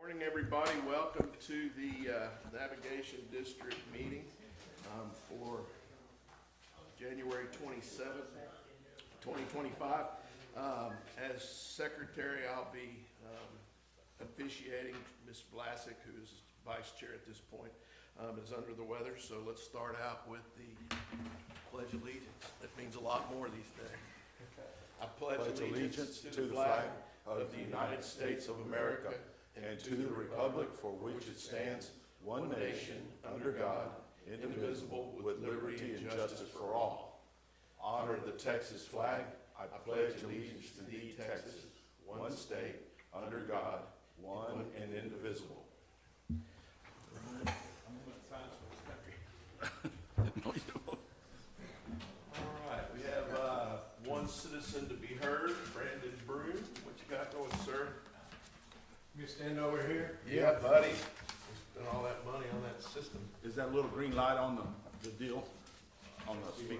Morning, everybody. Welcome to the Navigation District meeting for January 27th, 2025. As secretary, I'll be officiating. Ms. Vlasic, who is vice chair at this point, is under the weather. So let's start out with the Pledge of Allegiance. That means a lot more these days. I pledge allegiance to the flag of the United States of America and to the republic for which it stands, one nation, under God, indivisible, with liberty and justice for all. Honor the Texas flag. I pledge allegiance to thee, Texas, one state, under God, one and indivisible. All right, we have one citizen to be heard, Brandon Broom. What you got going, sir? You stand over here? Yeah, buddy. We spent all that money on that system. Is that little green light on the deal? On the speaker?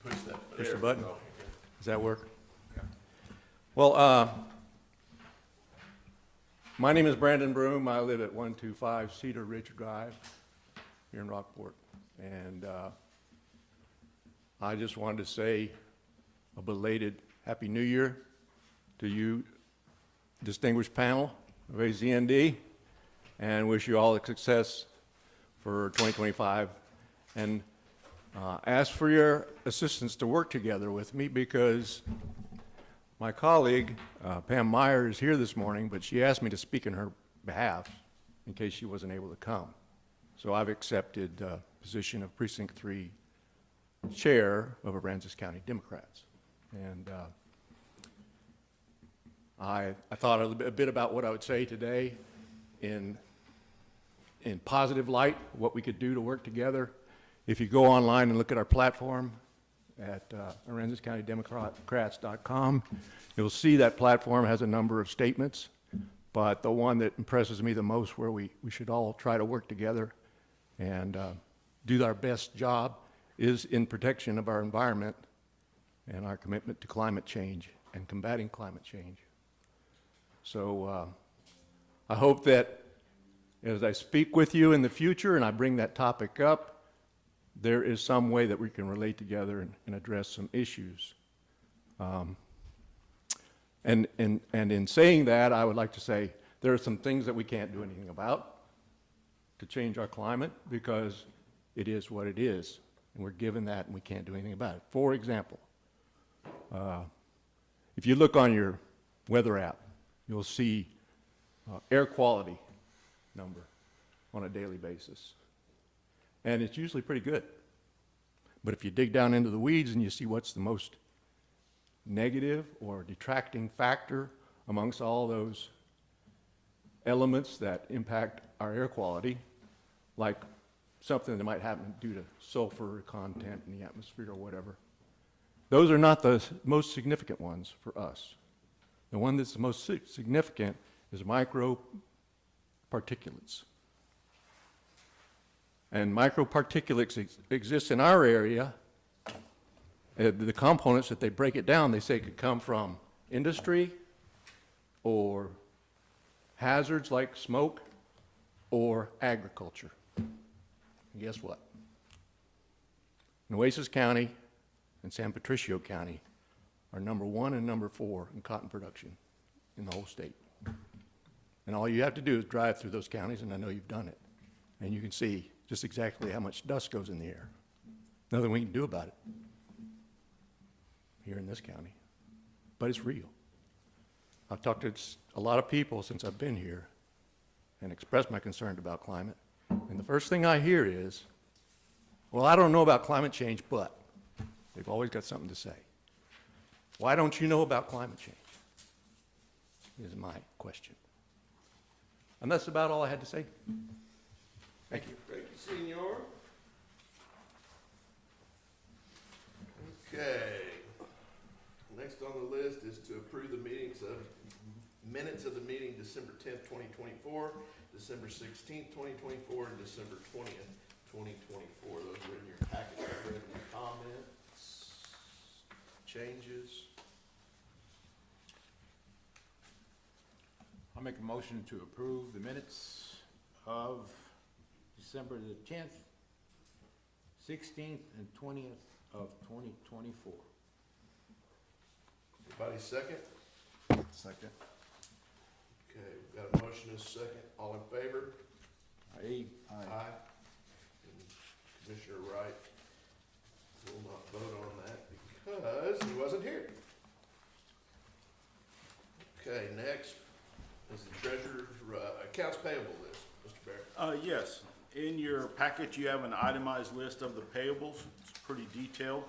Push that. Push there the button. we go. Does that work? Yeah. Well, my name is Brandon Broom. I live at 125 Cedar Ridge Drive here in Rockport. And I just wanted to say a belated Happy New Year to you, distinguished panel of ACND, and wish you all the success for 2025. And ask for your assistance to work together with me, because my colleague, Pam Meyer, is here this morning, but she asked me to speak in her behalf in case she wasn't able to come. So I've accepted the position of Precinct 3 Chair of Aransas County Democrats. And I thought a bit about what I would say today in positive light, what we could do to work together. If you go online and look at our platform at AransasCountyDemocrats.com, you'll see that platform has a number of statements, but the one that impresses me the most, where we should all try to work together and do our best job, is in protection of our environment and our commitment to climate change and combating climate change. So I hope that as I speak with you in the future and I bring that topic up, there is some way that we can relate together and address some issues. And in saying that, I would like to say there are some things that we can't do anything about to change our climate, because it is what it is, and we're given that and we can't do anything about it. For example, if you look on your weather app, you'll see air quality number on a daily basis. And it's usually pretty good. But if you dig down into the weeds and you see what's the most negative or detracting factor amongst all those elements that impact our air quality, like something that might happen due to sulfur content in the atmosphere or whatever, those are not the most significant ones for us. The one that's the most significant is microparticulates. And microparticulates exist in our area. The components that they break it down, they say could come from industry or hazards like smoke or agriculture. And guess what? Nueces County and San Patricio County are number 1 and number 4 in cotton production in the whole state. And all you have to do is drive through those counties, and I know you've done it, and you can see just exactly how much dust goes in the air. Nothing we can do about it here in this county, but it's real. I've talked to a lot of people since I've been here and expressed my concern about climate, and the first thing I hear is, well, I don't know about climate change, but they've always got something to say. Why don't you know about climate change? Is my question. And that's about all I had to say. Thank you. Thank you, Senor. Okay. Next on the list is to approve the minutes of the meeting December 10th, 2024, December 16th, 2024, and December 20th, 2024. Those are in your packet. Are there any comments, changes? I'll make a motion to approve the minutes of December the 10th, 16th, and 20th of 2024. Everybody second? Second. Okay, we've got a motion and a second. All in favor? Aye. Aye. And Commissioner Wright will not vote on that because he wasn't here. Okay, next is the treasurer's, accounts payable list, Mr. Barrett. Yes, in your packet, you have an itemized list of the payables. It's pretty detailed,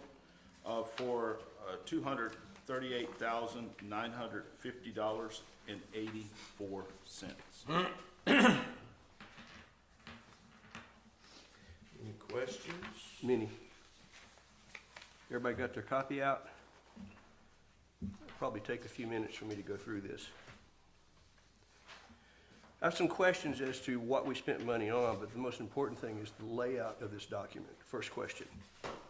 for $238,950.84. Any questions? Many. Everybody got their copy out? It'll probably take a few minutes for me to go through this. I have some questions as to what we spent money on, but the most important thing is the layout of this document. First question,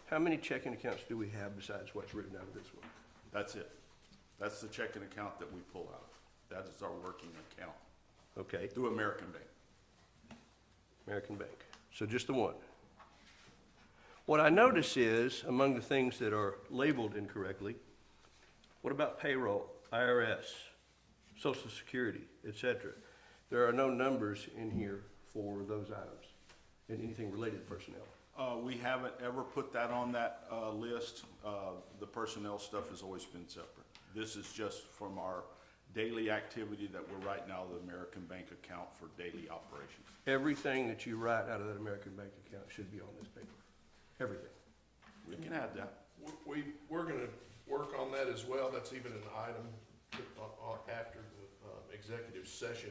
how many checking accounts do we have besides what's written out of this one? That's it. That's the checking account that we pull out. That is our working account Okay, through American Bank. American Bank. So just the one. What I notice is, among the things that are labeled incorrectly, what about payroll, IRS, Social Security, etc.? There are no numbers in here for those items and anything related to personnel. We haven't ever put that on that list. The personnel stuff has always been separate. This is just from our daily activity that we're writing out of the American Bank account for daily operations. Everything that you write out of that American Bank account should be on this paper. Everything. We can add that. We're gonna work on that as well. That's even an item after the executive session.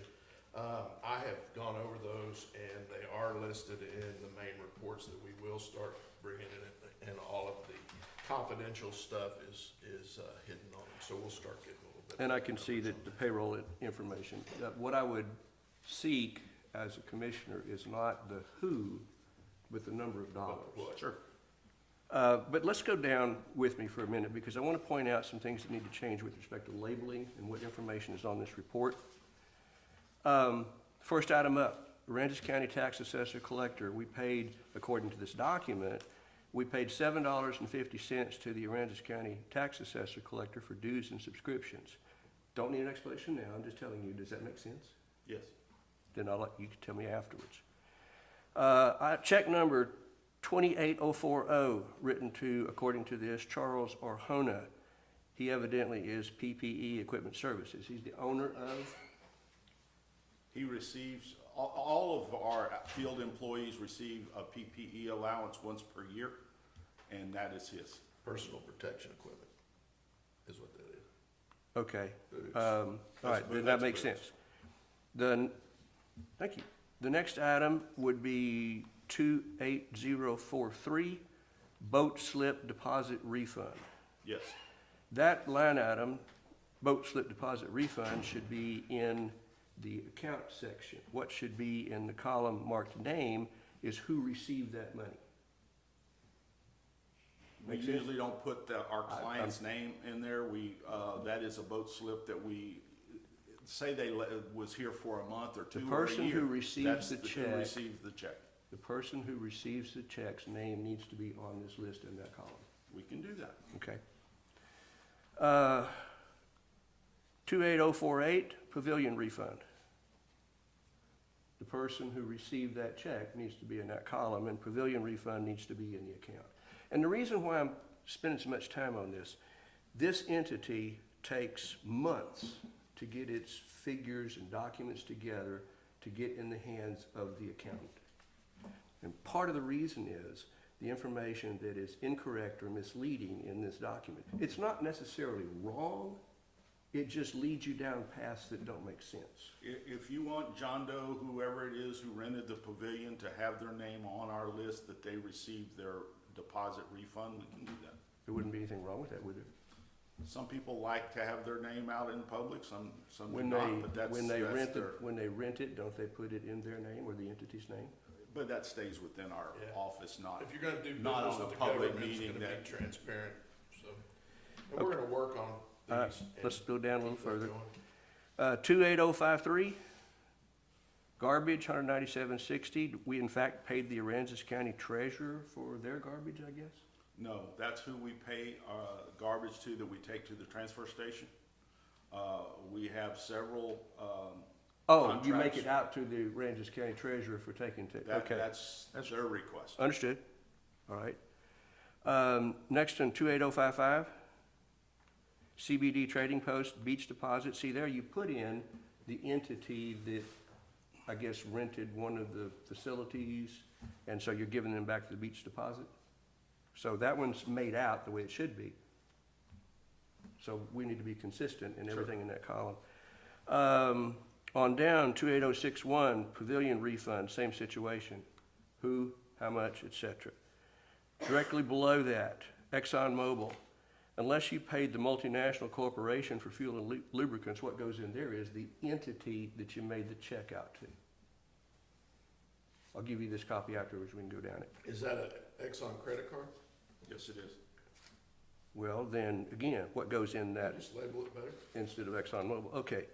I have gone over those and they are listed in the main reports that we will start bringing in, and all of the confidential stuff is hidden on them. So we'll start getting a little bit. And I can see that the payroll information, what I would seek as a commissioner is not the who, but the number of dollars. Sure. But let's go down with me for a minute because I want to point out some things that need to change with respect to labeling and what information is on this report. First item up, Aransas County Tax Assessor Collector. We paid, according to this document, we paid $7.50 to the Aransas County Tax Assessor Collector for dues and subscriptions. Don't need an explanation now, I'm just telling you, does that make sense? Yes. Then you can tell me afterwards. Check number 28040, written to, according to this, Charles Arjona. He evidently is PPE Equipment Services. He's the owner of? He receives, all of our field employees receive a PPE allowance once per year, and that is his. Personal protection equipment is what that is. Okay. Boots. All right, then that makes sense. Thank you. The next item would be 28043, boat slip deposit refund. Yes. That line item, boat slip deposit refund, should be in the account section. What should be in the column marked name is who received that money. We Make sense? usually don't put our client's name in there. That is a boat slip that we, say they was here for a month or two or a year. The person who receives the Who check, receives the check. the person who receives the check's name needs to be on this list in that column. We can do that. Okay. 28048, pavilion refund. The person who received that check needs to be in that column, and pavilion refund needs to be in the account. And the reason why I'm spending so much time on this entity takes months to get its figures and documents together to get in the hands of the accountant. And part of the reason is the information that is incorrect or misleading in this document. It's not necessarily wrong, it just leads you down paths that don't make sense. If you want John Doe, whoever it is who rented the pavilion, to have their name on our list that they received their deposit refund, we can do that. There wouldn't be anything wrong with that, would there? Some people like to have their name out in public, some do When not, but that's when they rent their, when they rent it, don't they put it in their name or the entity's name? but that stays within our Yeah. office, not. If you're gonna do Not business on a with the public government, it's meeting gonna that- be transparent, so. And we're gonna work on All right, these. let's go down a little keep that further. going. 28053, garbage, $197.60. We in fact paid the Aransas County Treasurer for their garbage, I guess? No, that's who we pay garbage to that we take to the transfer station. We have several, Oh, you make contracts. it out to the Aransas County Treasurer for taking to, okay. That's their request. Understood. All right. Next one, 28055, CBD Trading Post, Beach Deposit. See there, you put in the entity that, I guess, rented one of the facilities, and so you're giving them back to the Beach Deposit. So that one's made out the way it should be. So we need to be consistent in everything in that column. On down, 28061, Pavilion Refund, same situation. Who, how much, et cetera. Directly below that, ExxonMobil. Unless you paid the multinational corporation for fuel and lubricants, what goes in there is the entity that you made the check out to. I'll give you this copy afterwards, we can go down it. Is that an Exxon credit card? Yes, it is. Well, then, again, what goes in that Just label it better. instead of ExxonMobil? Okay.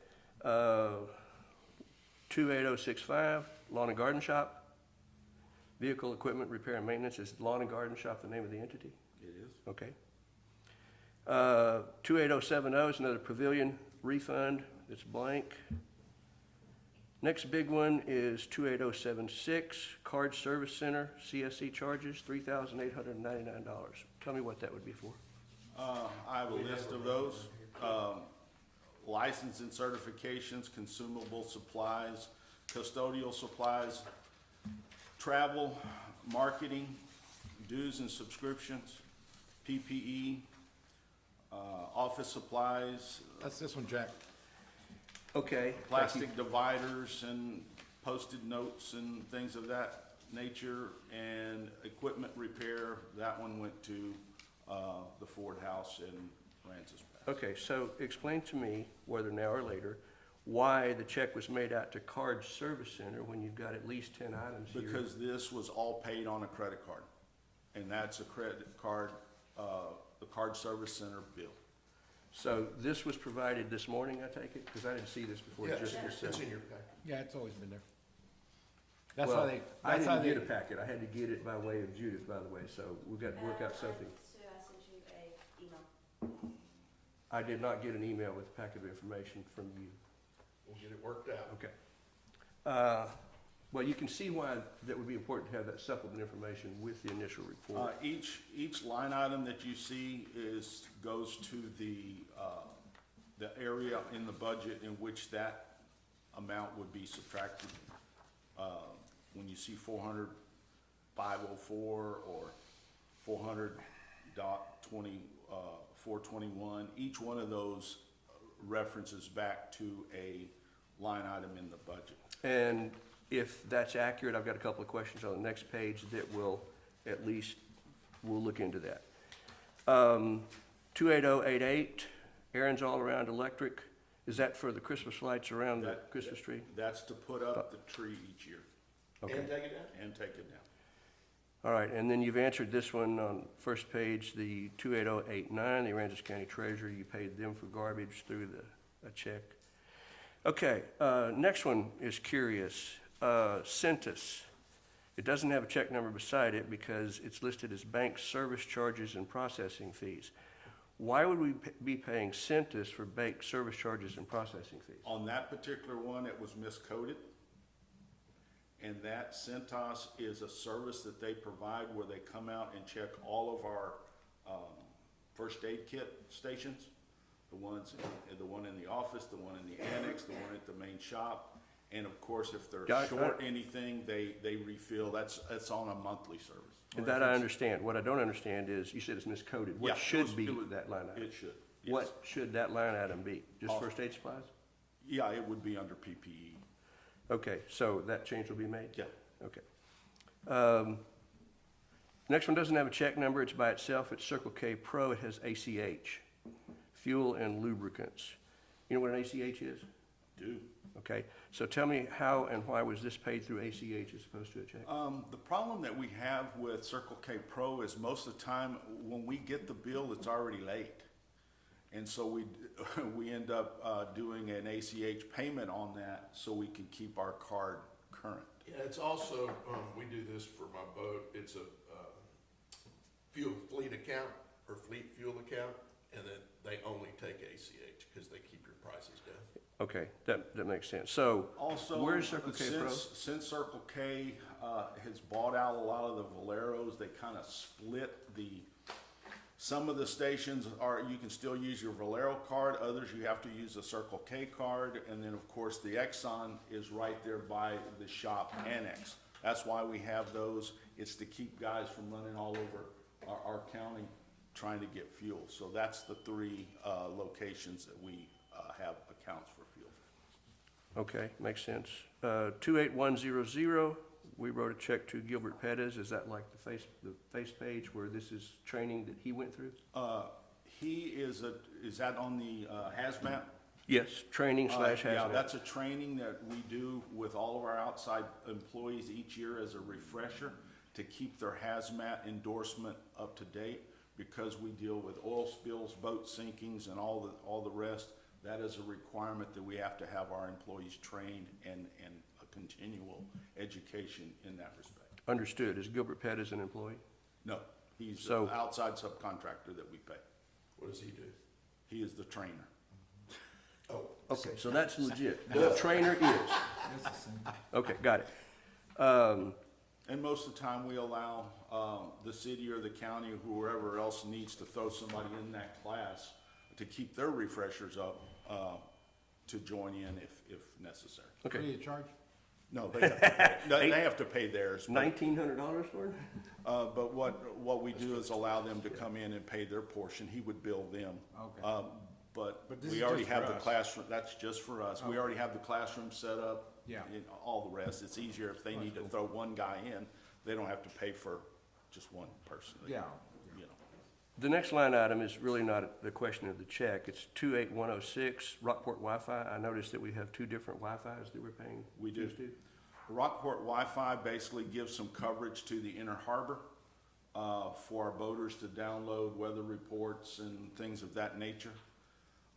28065, Lawn and Garden Shop. Vehicle Equipment Repair and Maintenance. Is Lawn and Garden Shop the name of the entity? It is. Okay. 28070 is another Pavilion refund. It's blank. Next big one is 28076, Card Service Center, CSC charges, $3,899. Tell me what that would be for. I have a list of those. License and certifications, consumable supplies, custodial supplies, travel, marketing, dues and subscriptions, PPE, office supplies, That's this one, Jack. Okay. plastic dividers and post-it notes and things of that nature, and equipment repair. That one went to the Ford House in Aransas Pass. Okay, so explain to me, whether now or later, why the check was made out to Card Service Center when you've got at least 10 items here. Because this was all paid on a credit card, and that's a credit card, the Card Service Center bill. So this was provided this morning, I take it? Because I didn't see this before. Yeah, Just it's in your packet. Yeah, it's always been there. That's Well, how they, I that's how didn't they, get a packet. I had to get it by way of Judith, by the way, so we've got to work out something. Sue, I sent you a email. I did not get an email with a packet of information from you. We'll get it worked out. Okay. Well, you can see why that would be important to have that supplement information with the initial report. Each line item that you see goes to the area in the budget in which that amount would be subtracted. When you see 400,504 or 400.421, each one of those references back to a line item in the budget. And if that's accurate, I've got a couple of questions on the next page that will, at least, we'll look into that. 28088, Aaron's All Around Electric. Is that for the Christmas lights around the Christmas tree? That's to put up the tree each year Okay. And take it down? and take it down. All right, and then you've answered this one on first page, the 28089, the Aransas County Treasurer, you paid them for garbage through a check. Okay, next one is curious. Centus. It doesn't have a check number beside it because it's listed as bank service charges and processing fees. Why would we be paying Centus for bank service charges and processing fees? On that particular one, it was miscoded. And that Centos is a service that they provide where they come out and check all of our first aid kit stations. The one in the office, the one in the annex, the one at the main shop. And of course, if they're short anything, they refill. That's on a monthly service. And that I understand. What I don't understand is, you said it's miscoded. What Yeah, should be that line item? It should, yes. What should that line item be? Just first aid supplies? Yeah, it would be under PPE. Okay, so that change will be made? Yeah. Okay. Next one doesn't have a check number. It's by itself. It's Circle K Pro. It has ACH, fuel and lubricants. You know what an ACH is? Do. Okay, so tell me how and why was this paid through ACH as opposed to a check? The problem that we have with Circle K Pro is most of the time when we get the bill, it's already late. And so we, we end up doing an ACH payment on that so we can keep our card current. Yeah, it's also, we do this for my boat, it's a fuel fleet account or fleet fuel account, and then they only take ACH because they keep your prices down. Okay, that makes sense. So, Also, where's Circle K Pro? since Circle K has bought out a lot of the Valeros, they kind of split some of the stations are, you can still use your Valero card, others you have to use a Circle K card, and then of course the Exxon is right there by the shop annex. That's why we have those. It's to keep guys from running all over our county trying to get fuel. So that's the three locations that we have accounts for fuel. Okay, makes sense. 28100, we wrote a check to Gilbert Pettis. Is that like the face page where this is training that he went through? Is that on the hazmat? Yes, training slash Yeah, hazmat. that's a training that we do with all of our outside employees each year as a refresher to keep their hazmat endorsement up to date, because we deal with oil spills, boat sinkings, and all the rest. That is a requirement that we have to have our employees trained and a continual education in that respect. Understood. Is Gilbert Pettis an employee? No, he's So- an outside subcontractor that we pay. What does he do? He is the trainer. Oh, Okay, so that's legit. The trainer is. Okay, got it. And most of the time, we allow the city or the county or whoever else needs to throw somebody in that class to keep their refreshers up to join in if necessary. What do Okay, you charge? No, they have to pay, no, they have to pay theirs. But $1,900 for it? but what we do is allow them to come in and pay their portion. He would bill them. Okay. But But this we is already just have for the us. classroom, that's just for us. We Okay. already have the classroom set up. Yeah. And all the rest. It's easier if they need to throw one guy in, they don't have to pay for just one person. Yeah. You know. The next line item is really not the question of the check. It's 28106, Rockport Wi-Fi. I noticed that we have two different Wi-Fis that we're paying. We do. fees to. Rockport Wi-Fi basically gives some coverage to the inner harbor for our boaters to download weather reports and things of that nature.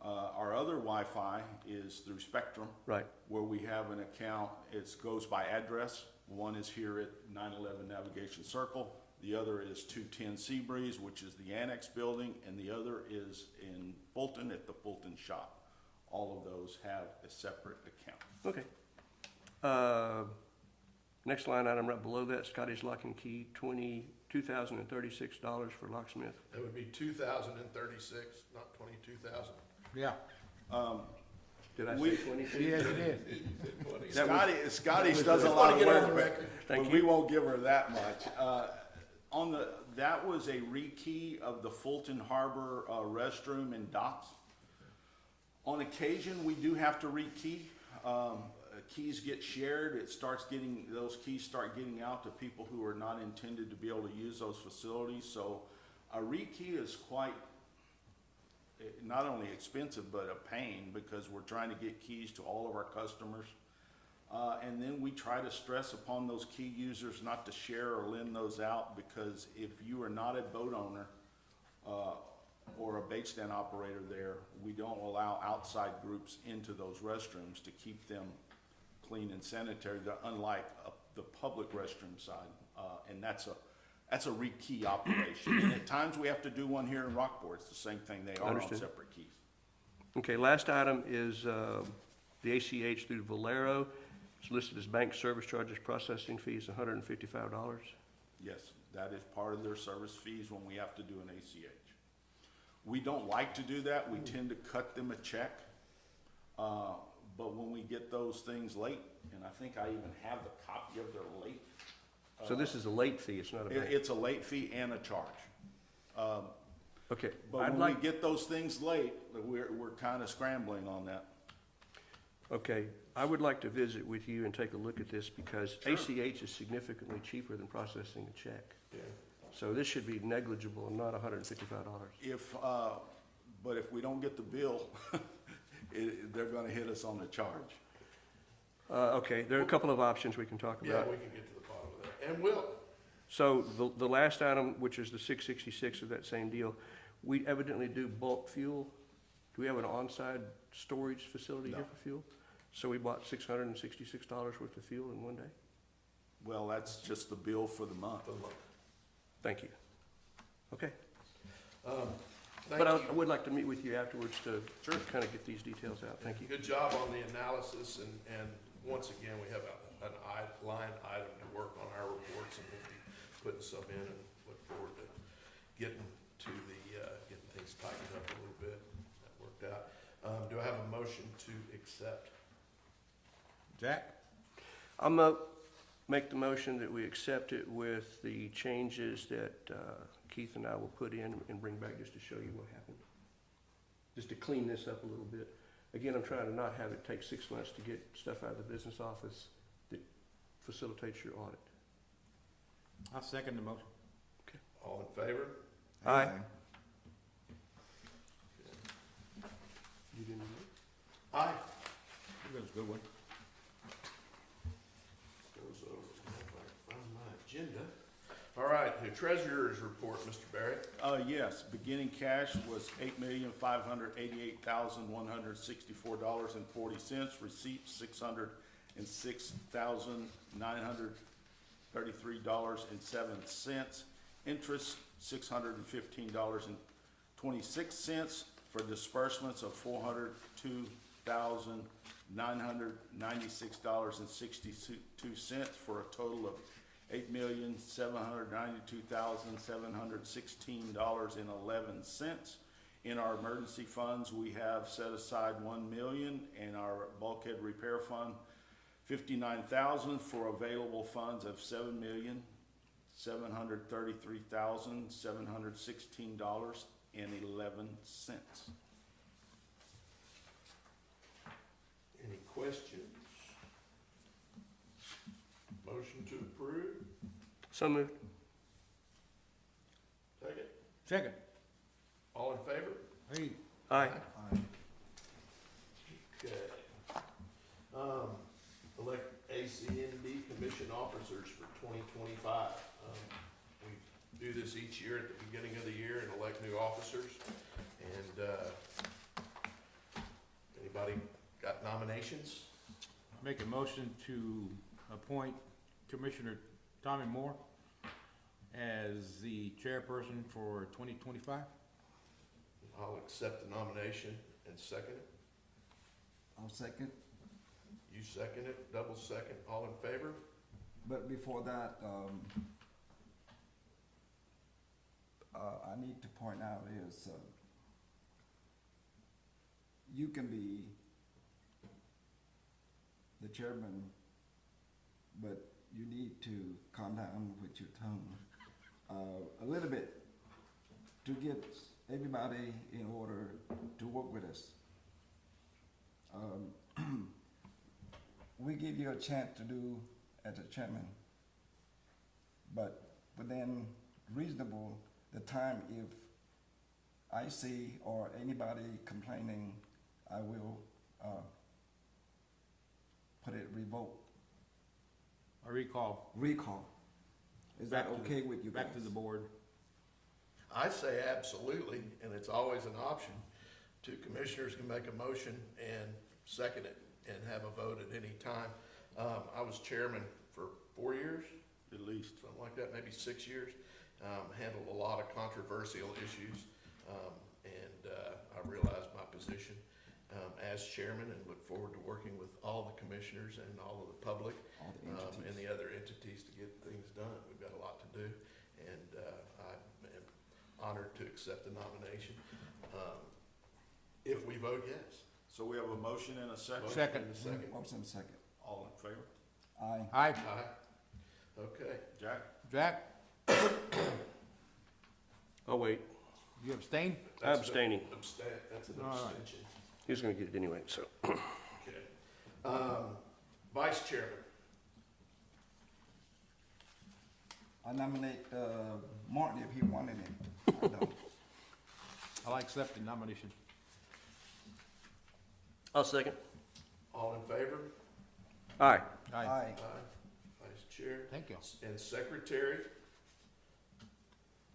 Our other Wi-Fi is through Spectrum. Right. Where we have an account, it goes by address. One is here at 911 Navigation Circle. The other is 210 Seabreeze, which is the annex building, and the other is in Fulton at the Fulton shop. All of those have a separate account. Okay. Next line item right below that, Scotty's Lock and Key, $2,036 for locksmith. that would be 2,036, not 22,000. Yeah. Did I We- say 22? Yes, it is. That was- Scotty's does a lot of Get on the work, record. Thank but you. we won't give her that much. That was a rekey of the Fulton Harbor restroom and docks. On occasion, we do have to rekey. Keys get shared, those keys start getting out to people who are not intended to be able to use those facilities. So a rekey is quite, not only expensive, but a pain, because we're trying to get keys to all of our customers. And then we try to stress upon those key users not to share or lend those out, because if you are not a boat owner or a bait stand operator there, we don't allow outside groups into those restrooms to keep them clean and sanitary. They're unlike the public restroom side, and that's a rekey operation. And at times we have to do one here in Rockport. It's the same thing. They are on Understood. separate keys. Okay, last item is the ACH through Valero. It's listed as bank service charges, processing fees, $155. Yes, that is part of their service fees when we have to do an ACH. We don't like to do that. We tend to cut them a check. But when we get those things late, and I think I even have the copy of their late, So this is a late fee, it's not a bank? it's a late fee and a charge. Okay, But I'd when like, we get those things late, we're kind of scrambling on that. okay, I would like to visit with you and take a look at this, because ACH is significantly cheaper than processing a check. Yeah. So this should be negligible and not $155. But if we don't get the bill, they're gonna hit us on the charge. Okay, there are a couple of options we can talk Yeah, about. we can get to the bottom of that, and will. So the last item, which is the 666 of that same deal, we evidently do bulk fuel. Do we have an on-site storage facility here No. for fuel? So we bought $666 worth of fuel in one day? Well, that's just the bill for the month. Thank you. Okay. Thank But I you. would like to meet with you afterwards to Sure. kind of get these details out. Thank you. Good job on the analysis, and once again, we have line item to work on our reports, and we'll be putting some in, and look forward to getting to getting things tightened up a little bit. That worked out. Do I have a motion to accept? Jack? I'm gonna make the motion that we accept it with the changes that Keith and I will put in and bring back just to show you what happened. Just to clean this up a little bit. Again, I'm trying to not have it take 6 months to get stuff out of the business office that facilitates your audit. I'll second the motion. All in favor? Aye. You didn't agree? Aye. That was a good one. Goes over, if I can find my agenda. All right, the treasurer's report, Mr. Barrett. Yes, beginning cash was $8,588,164.40. Receipts, $606,933.07. Interest, $615.26. For disbursements of $402,996.62, for a total of $8,792,716.11. In our emergency funds, we have set aside $1 million, and our bulkhead repair fund, $59,000, for available funds of $7,733,716.11. Any questions? Motion to approve? So moved. Second. Second. All in favor? Hey. Aye. Okay. Elect ACND commission officers for 2025. We do this each year at the beginning of the year and elect new officers. And anybody got nominations? Make a motion to appoint Commissioner Tommy Moore as the chairperson for 2025. I'll accept the nomination and second it. I'll second, You second it, double second, all in favor? but before that, I need to point out is, you can be the chairman, but you need to calm down with your tone, a little bit to get everybody in order to work with us. We give you a chance to do as a chairman, but within reasonable the time, if I see or anybody complaining, I will put it revoke, I recall. recall. Is that Back to okay with you guys? Back to the board. I say absolutely, and it's always an option. Two commissioners can make a motion and second it and have a vote at any time. I was chairman for 4 years, At least. something like that, maybe 6 years. Handled a lot of controversial issues, and I realized my position as chairman and look forward to working with all the commissioners and all of the public All the and entities. the other entities to get things done. We've got a lot to do, and I am honored to accept the nomination if we vote yes. So we have a motion and a second. Motion Second. and a second. Motion second. All in favor? Aye. Aye. Aye. Okay. Jack? Jack, Oh, wait. you abstain? That's Abstaining. That's an All right. abstention. He was gonna get it anyway, so. Okay. Vice chairman. I nominate Martin if he wanted it. I don't. I'll accept the nomination. I'll second. All in favor? Aye. Aye. Aye. Vice chair. Thank you. And secretary,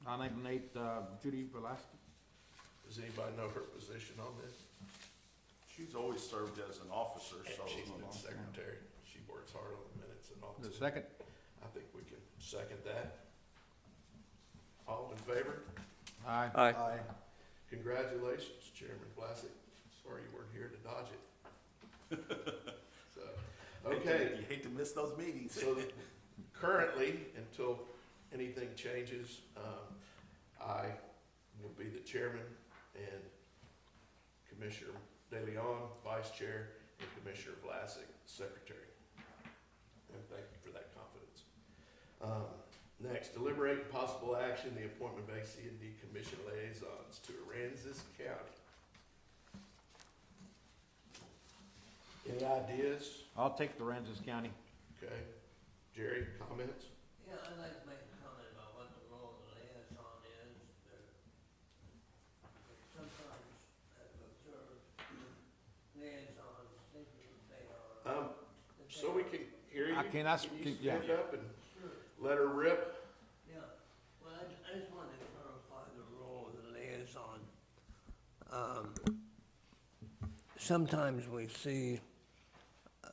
I nominate Judy Velasquez. Does anybody know her position on this? She's always served as an officer, so. She's been secretary. She works hard on the minutes and all. The too. second? I think we can second that. All in favor? Aye. Aye. Congratulations, Chairman Blassick. Sorry you weren't here to dodge it. So, okay, You hate to miss those meetings. so currently, until anything changes, I will be the chairman and Commissioner De Leon, vice chair, and Commissioner Vlasic, secretary. And thank you for that confidence. Next, deliberate and possible action, the appointment of ACND commission liaisons to Aransas County. Any ideas? I'll take the Aransas County. Okay. Jerry, comments? Yeah, I'd like to make a comment about what the role of the liaison is. Sometimes I've observed liaisons thinking they are. So we can hear you. Can I Can you yeah. stand up and let her rip? Yeah, well, I just wanted to clarify the role of the liaison. Sometimes we see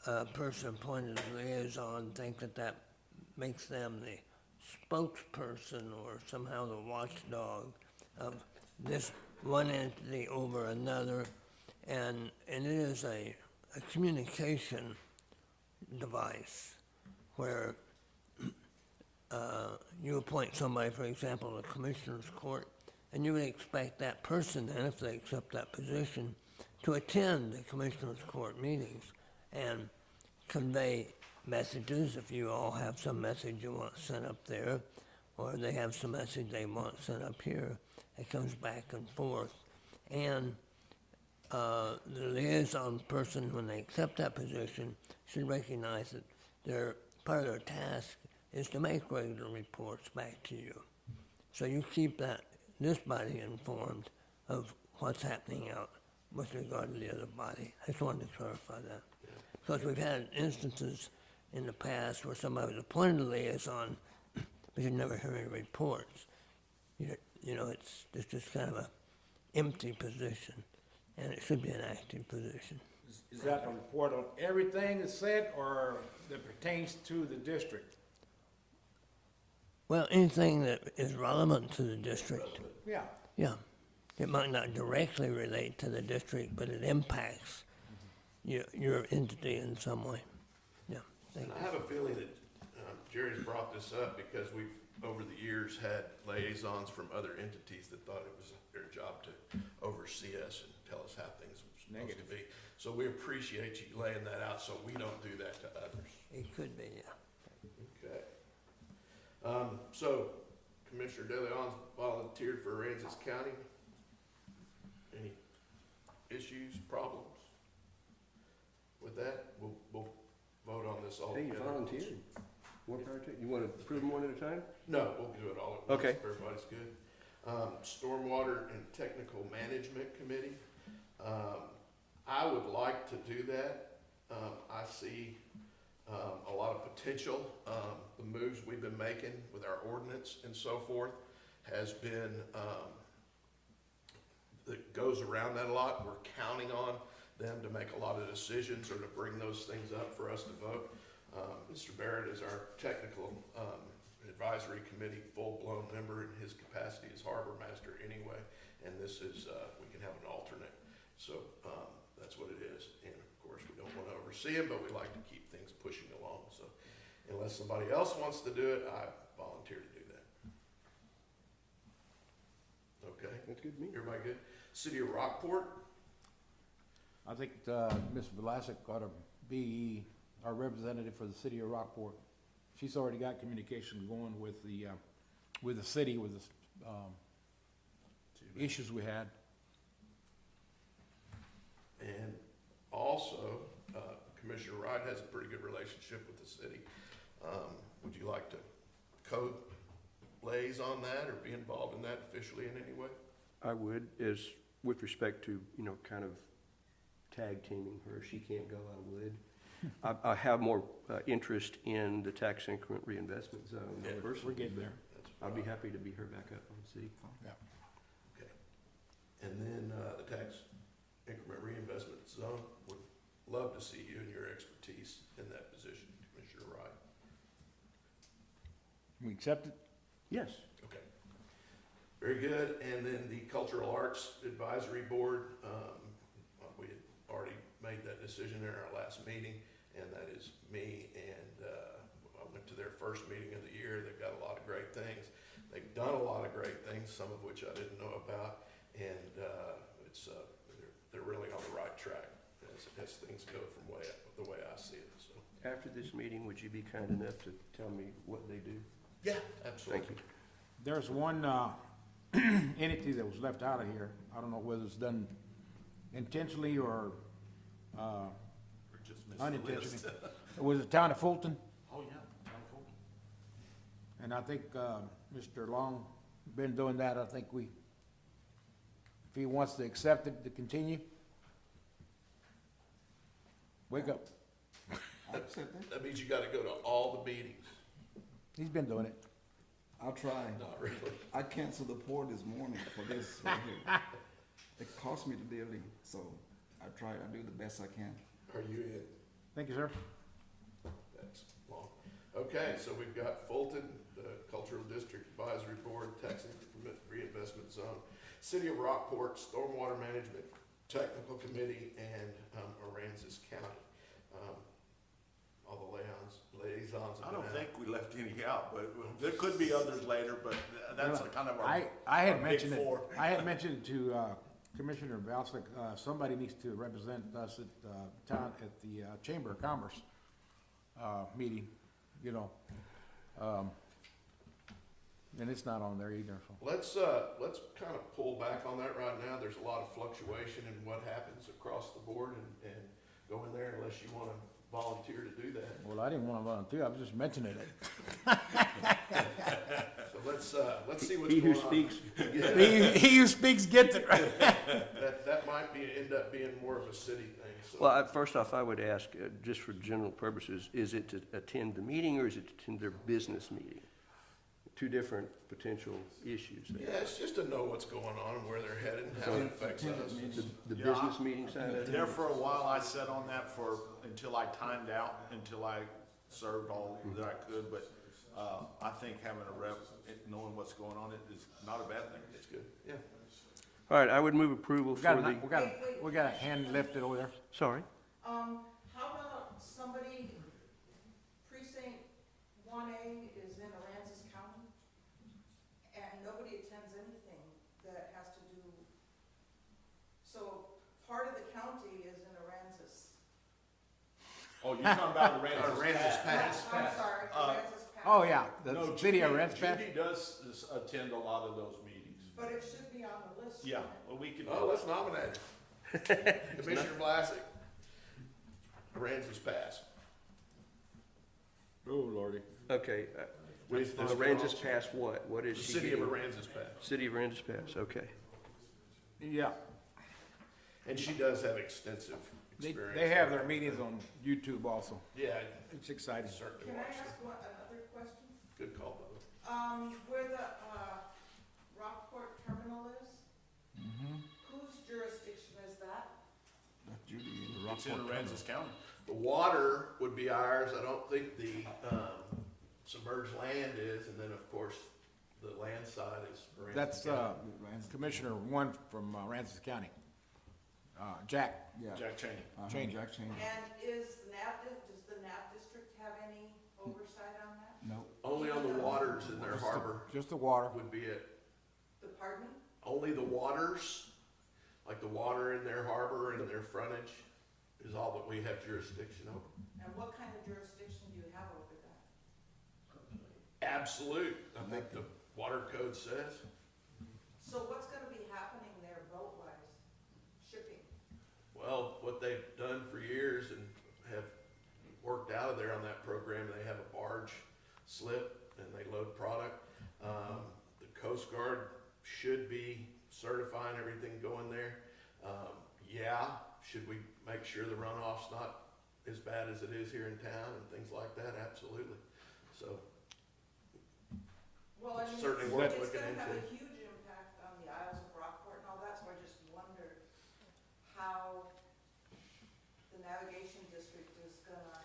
a person appointed as liaison, think that that makes them the spokesperson or somehow the watchdog of this one entity over another, and it is a communication device where you appoint somebody, for example, to the Commissioner's Court, and you would expect that person then, if they accept that position, to attend the Commissioner's Court meetings and convey messages if you all have some message you want sent up there, or they have some message they want sent up here. It comes back and forth. And the liaison person, when they accept that position, should recognize that part of their task is to make regular reports back to you. So you keep this body informed of what's happening out with regard to the other body. I just wanted to clarify that. Because we've had instances in the past where somebody was appointed a liaison, but you never hear any reports. You know, it's just kind of an empty position, and it should be an active position. Is that a report on everything that's said or that pertains to the district? Well, anything that is relevant to the district, Yeah. yeah. It might not directly relate to the district, but it impacts your entity in some way. Yeah, thank And I you. have a feeling that Jerry's brought this up because we've, over the years, had liaisons from other entities that thought it was their job to oversee us and tell us how things were supposed to be. So we appreciate you laying that out so we don't do that to others. It could be, yeah. Okay. So Commissioner De Leon's volunteered for Aransas County. Any issues, problems? With that, we'll vote on this all Hey, you together. volunteered. One prior to, you want to approve them one at a time? No, we'll do it all at once, Okay. if everybody's good. Stormwater and Technical Management Committee. I would like to do that. I see a lot of potential. The moves we've been making with our ordinance and so forth has been, that goes around that a lot. We're counting on them to make a lot of decisions or to bring those things up for us to vote. Mr. Barrett is our technical advisory committee full-blown member in his capacity as harbor master anyway, and this is, we can have an alternate. So that's what it is. And of course, we don't want to oversee him, but we like to keep things pushing along. So unless somebody else wants to do it, I volunteer to do that. Okay, That's good to me. everybody good? City of Rockport, I think Ms. Vlasic ought to be our representative for the city of Rockport. She's already got communication going with the city, with the issues we had. and also Commissioner Wright has a pretty good relationship with the city. Would you like to co-liaison that or be involved in that officially in any way? I would, is with respect to, kind of tag teaming her. If she can't go, I would. I have more interest in the tax increment reinvestment zone. Yeah, We're getting there. That's I'd be what happy to be her backup on the city. Yeah. Okay. And then, the tax increment reinvestment zone, would love to see you and your expertise in that position, Commissioner Wright. We accept it? Yes. Okay. Very good. And then the Cultural Arts Advisory Board, we had already made that decision in our last meeting, and that is me. And I went to their first meeting of the year. They've got a lot of great things. They've done a lot of great things, some of which I didn't know about. And they're really on the right track as things go from the way I see it. So. After this meeting, would you be kind enough to tell me what they do? Yeah, absolutely. Thank you. There's one entity that was left out of here. I don't know whether it's done intentionally or Or just missed the unintentionally. list. It was the town of Fulton, Oh, yeah, Town of Fulton. and I think Mr. Long been doing that. I think if he wants to accept it to continue, wake up. I accept it. That means you gotta go to all the meetings. He's been doing it. I'll try. Not really. I canceled the pour this morning for this right here. It cost me dearly, so I try, I do the best I can. Are you in? Thank you, sir. That's long. Okay, so we've got Fulton, the Cultural District Advisory Board, Tax Increment Reinvestment Zone, City of Rockport, Stormwater Management Technical Committee, and Aransas County. All the liaisons I have don't been out. think we left any out, but there could be others later, but that's kind of our. I our had big mentioned it, four. I had mentioned it to Commissioner Valsik, somebody needs to represent us at the Chamber of Commerce meeting, you know. And it's not on there either, so. Let's kind of pull back on that right now. There's a lot of fluctuation in what happens across the board, and go in there unless you wanna volunteer to do that. Well, I didn't want to volunteer, I was just mentioning it. So let's see what's He going who on. speaks, Yeah, He who speaks gets it, right? that might end up being more of a city thing, so. well, first off, I would ask, just for general purposes, is it to attend the meeting or is it to attend their business meeting? Two different potential issues Yeah, there. it's just to know what's going on and where they're headed and how it affects us. The Yeah, business meeting side of it? There for a while, I sat on that until I timed out, until I served all that I could, but, I think having a rep, knowing what's going on, it is not a bad thing. It's good, yeah. All right, I would move approval We got for the, we got a hand lifted over there. sorry. How about somebody, precinct 1A is in Aransas County, and nobody attends anything that has to do, so part of the county is in Aransas. Oh, you're talking about the Aransas Pass. I'm sorry, Aransas Pass. Oh, yeah, the No, city of Judy- Ranspeth. Judy does attend a lot of those meetings. But it should be on the list. Yeah, shouldn't it? well, we could. Oh, let's nominate her. Commissioner Vlasic. Aransas Pass. Oh, Lordy. Okay, With this Aransas girl, Pass what? What The is she city of getting? Aransas Pass. City of Aransas Pass, okay. Yeah, And she does have extensive they experience. have their meetings on YouTube also. Yeah, It's exciting. certainly Can I watch ask them. another question? Good call, Bubba. Where the, Rockport terminal is? Whose jurisdiction is that? Judy in the It's in Rockport. Aransas County. The water would be ours. I don't think the submerged land is, and then, of course, the land side is Aransas That's County. Commissioner one from Aransas County, Jack Yeah. Jack Cheney. Cheney. Jack Cheney. And does the NAV district have any oversight on that? No. Only on the waters in their harbor Just the water. would be it. Pardon me? Only the waters, like the water in their harbor and their frontage, is all that we have jurisdiction over. And what kind of jurisdiction do you have over that? Absolute, I think the water code says. So what's gonna be happening there boat-wise, shipping? Well, what they've done for years and have worked out of there on that program, they have a barge slip and they load product. The Coast Guard should be certifying everything going there. Yeah, should we make sure the runoff's not as bad as it is here in town and things like that? Absolutely. So, Well, I mean, Certainly it's worth it's looking gonna have a into. huge impact on the Isles of Rockport and all that, so I just how the navigation district is gonna,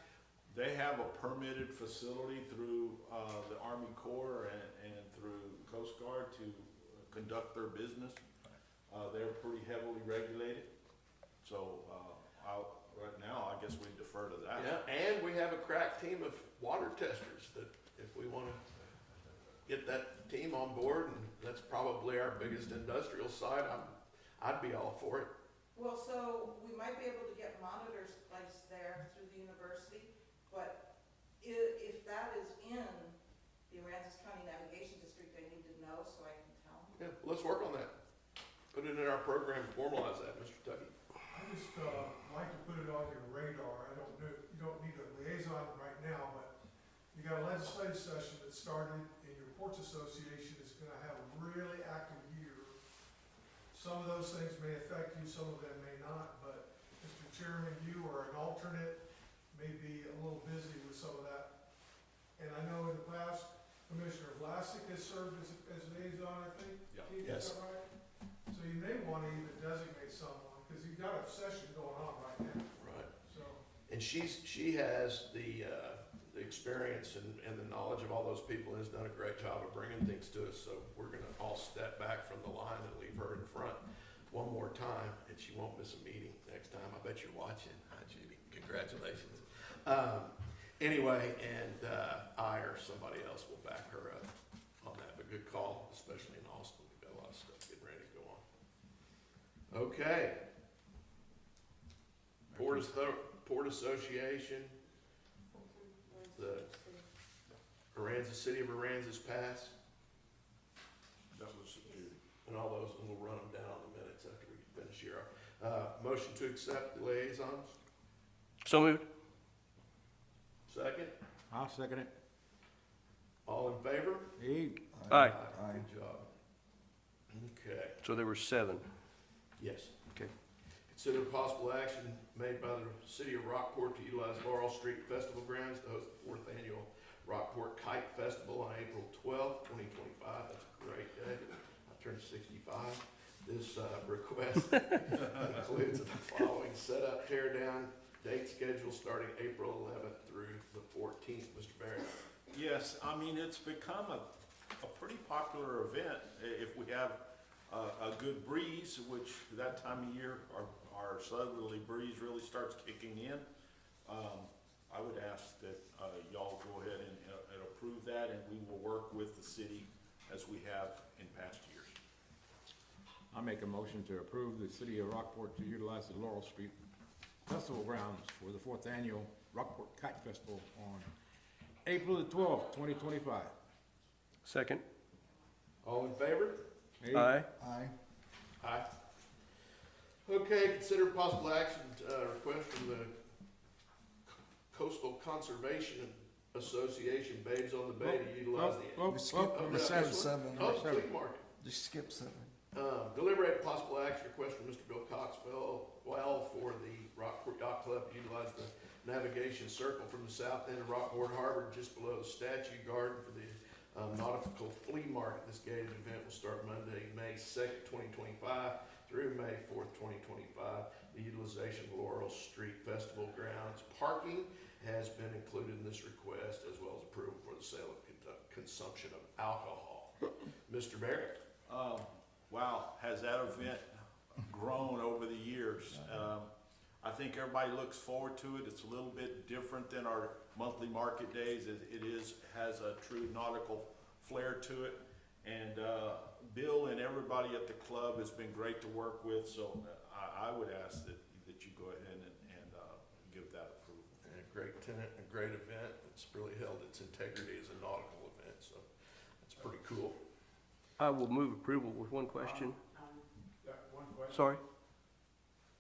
They have a permitted facility through the Army Corps and through Coast Guard to conduct their business. They're pretty heavily regulated, so right now, I guess we defer to that. Yeah, and we have a crack team of water testers that if we want to get that team on board, and that's probably our biggest industrial site, I'd be all for it. well, so we might be able to get monitors placed there through the university, but if that is in the Aransas County Navigation District, I need to know so I can tell them. Yeah, let's work on that. Put it in our program, formalize that, Mr. Tuckey. I just, like to put it on your radar. I don't know, you don't need a liaison right now, but you got a legislative session that started, and your Ports Association is gonna have a really active year. Some of those things may affect you, some of them may not, but Mr. Chairman, you are an alternate, may be a little busy with some of that. And I know in the past, Commissioner Vlasic has served as liaison, I think. Yeah. Keith, Yes. is that right? So you may wanna even designate someone, cause you've got a session going on right now, Right. so. And she has the experience and the knowledge of all those people, and has done a great job of bringing things to us, so we're gonna all step back from the line and leave her in front one more time, and she won't miss a meeting next time. I bet you're watching. Hi, Judy. Congratulations. Anyway, and I or somebody else will back her up on that, but good call, especially in Austin. We've got a lot of stuff getting ready to go on. Okay. Port Association, the Aransas, City of Aransas Pass, That was Judy. and all those, and we'll run them down in the minutes after we finish here. Motion to accept the liaisons, So moved. second. I'll second it. All in favor? Hey, Aye. Good job. Okay, So there were 7. yes. Okay. Consider possible action made by the City of Rockport to utilize Laurel Street Festival grounds to host the 4th Annual Rockport Kite Festival on April 12th, 2025. That's a great day. I turned 65. This request includes the following: setup, tear down, date schedule starting April 11th through the 14th. Mr. Barrett. Yes, I mean, it's become a pretty popular event. If we have a good breeze, which that time of year, our southerly breeze really starts kicking in, I would ask that y'all go ahead and approve that, and we will work with the city as we have in past years. I make a motion to approve the City of Rockport to utilize the Laurel Street Festival grounds for the 4th Annual Rockport Kite Festival on April the 12th, 2025. Second. All in favor? Hey, Aye. Aye. Aye. Okay, consider possible action, request from the Coastal Conservation Association, Babes on the Bay, to utilize the. Oh, You skip oh, number yeah, seven. this one? Oh, flea market. Just skip 7. Deliberate possible action request from Mr. Bill Coxwell, for the Rockport Yacht Club to utilize the navigation circle from the south end of Rockport Harbor, just below the statue garden, for the nautical flea market. This gated event will start Monday, May 2nd, 2025 through May 4th, 2025. The utilization of Laurel Street Festival grounds parking has been included in this request, as well as approval for the sale of consumption of alcohol. Mr. Barrett? Wow, has that event grown over the years? I think everybody looks forward to it. It's a little bit different than our monthly market days. It has a true nautical flair to it. And Bill and everybody at the club has been great to work with, so I would ask that you go ahead and give that approval. A great tenant, a great event. It's really held its integrity as a nautical event, so it's pretty cool. I will move approval with one question. One question, Sorry?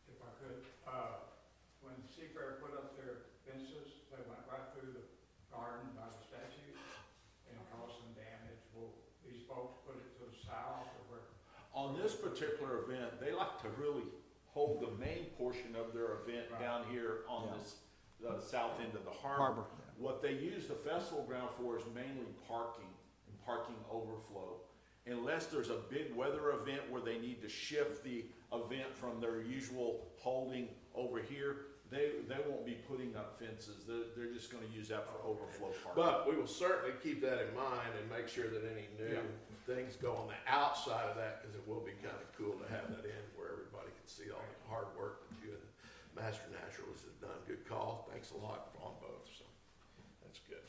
if I could. When Seafair put up their fences, they went right through the garden by the statue and caused some damage. Will these folks put it to the south or where? On this particular event, they like to really hold the main portion of their event down here on the south end of the harbor. What they use the festival ground for is mainly parking and parking overflow. Unless there's a big weather event where they need to shift the event from their usual holding over here, they won't be putting up fences. They're just gonna use that for overflow parking. But we will certainly keep that in mind and make sure that any new things go on the outside of that, because it will be kind of cool to have that in where everybody can see all the hard work that you and Master Naturalist have done. Good call. Thanks a lot on both, so that's good.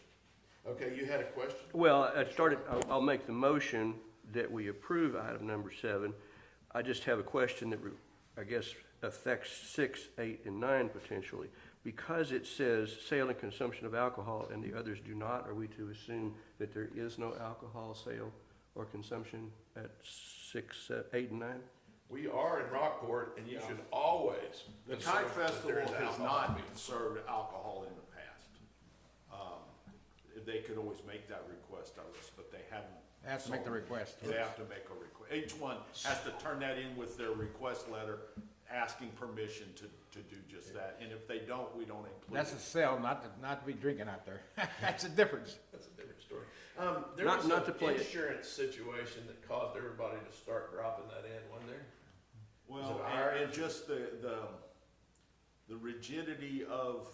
Okay, you had a question? Well, I'll make the motion that we approve item number 7. I just have a question that I guess affects 6, 8, and 9 potentially. Because it says sale and consumption of alcohol and the others do not, are we to assume that there is no alcohol sale or consumption at 6, 8, and 9? We are in Rockport, and you should always. The assume Kite that Festival there is has alcohol not being served alcohol in the past. They could always make that request of us, but they haven't. They have to make the request. They have to make a request. Each one has to turn that in with their request letter, asking permission to do just that. And if they don't, we don't include That's a it. sale, not to be drinking out there. That's a difference. That's a different story. There Not- was not to an play it. insurance situation that caused everybody to start dropping that in, wasn't there? Well, Is it higher? and just the rigidity of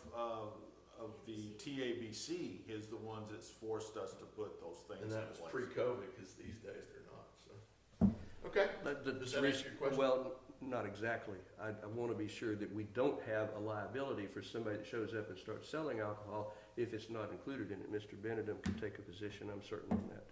the TABC is the ones that's forced us to put those things And in that was place. pre-COVID, because these days they're not, so. Okay, does that answer your question? Well, not exactly. I want to be sure that we don't have a liability for somebody that shows up and starts selling alcohol if it's not included in it. Mr. Benedum can take a position, I'm certain on that.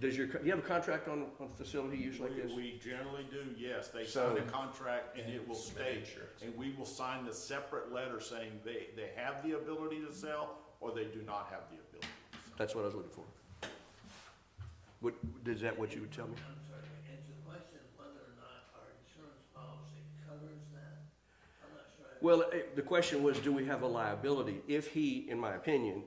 You have a contract on a facility use like this? We generally do, yes. They So- sign a contract and it will Submit state, insurance. and we will sign the separate letter saying they have the ability to sell or they do not have the ability to sell. That's what I was looking for. Is that what you would tell me? I'm sorry, it's a question of whether or not our insurance policy covers that. I'm not sure. Well, the question was, do we have a liability? If he, in my opinion,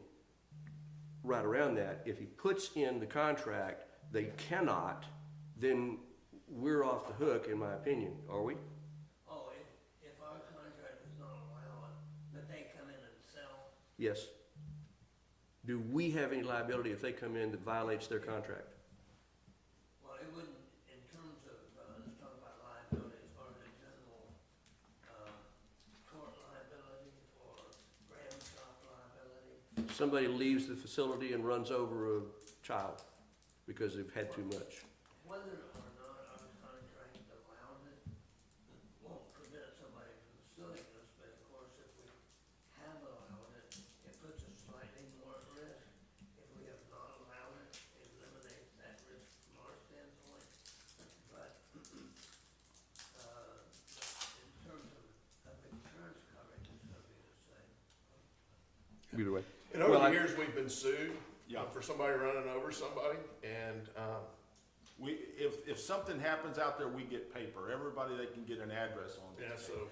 right around that, if he puts in the contract, they cannot, then we're off the hook, in my opinion, are we? Oh, if our contract does not allow it, that they come in and sell, Yes. Do we have any liability if they come in that violates their contract? well, it wouldn't, in terms of, let's talk about liability as far as a general, tort liability or ram shop liability. Somebody leaves the facility and runs over a child because they've had too much. Whether or not our contract allows it, won't prevent somebody from suing us, but of course, if we have allowed it, it puts us slightly more at risk. If we have not allowed it, it eliminates that risk from our standpoint. But, in terms of insurance coverage, it's gonna be the same. Either way. And over Well, the years, we've been sued Yeah. for somebody running over somebody, and, If something happens out there, we get paper. Everybody, they can get an address on it. yeah, so,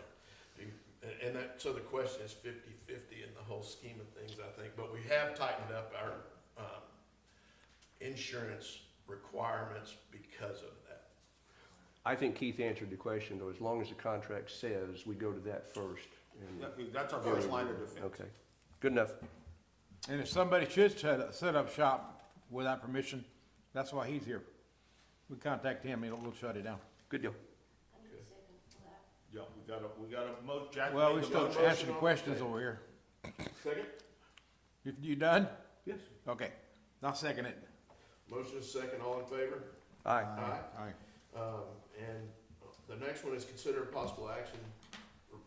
so the question is 50-50 in the whole scheme of things, I think, but we have tightened up our, insurance requirements because of that. I think Keith answered the question, though, as long as the contract says we go to that first. That's our first line of defense. Okay, good enough. And if somebody should set up shop without permission, that's why he's here. We contact him, we'll shut it down. Good deal. I need a second for that. Yeah, we got a Jack Well, made we the still motion. answering questions over here. Second? You done? Yes. Okay, I'll second it. Motion is second, all in favor? Aye. Aye. Aye. And the next one is consider possible action for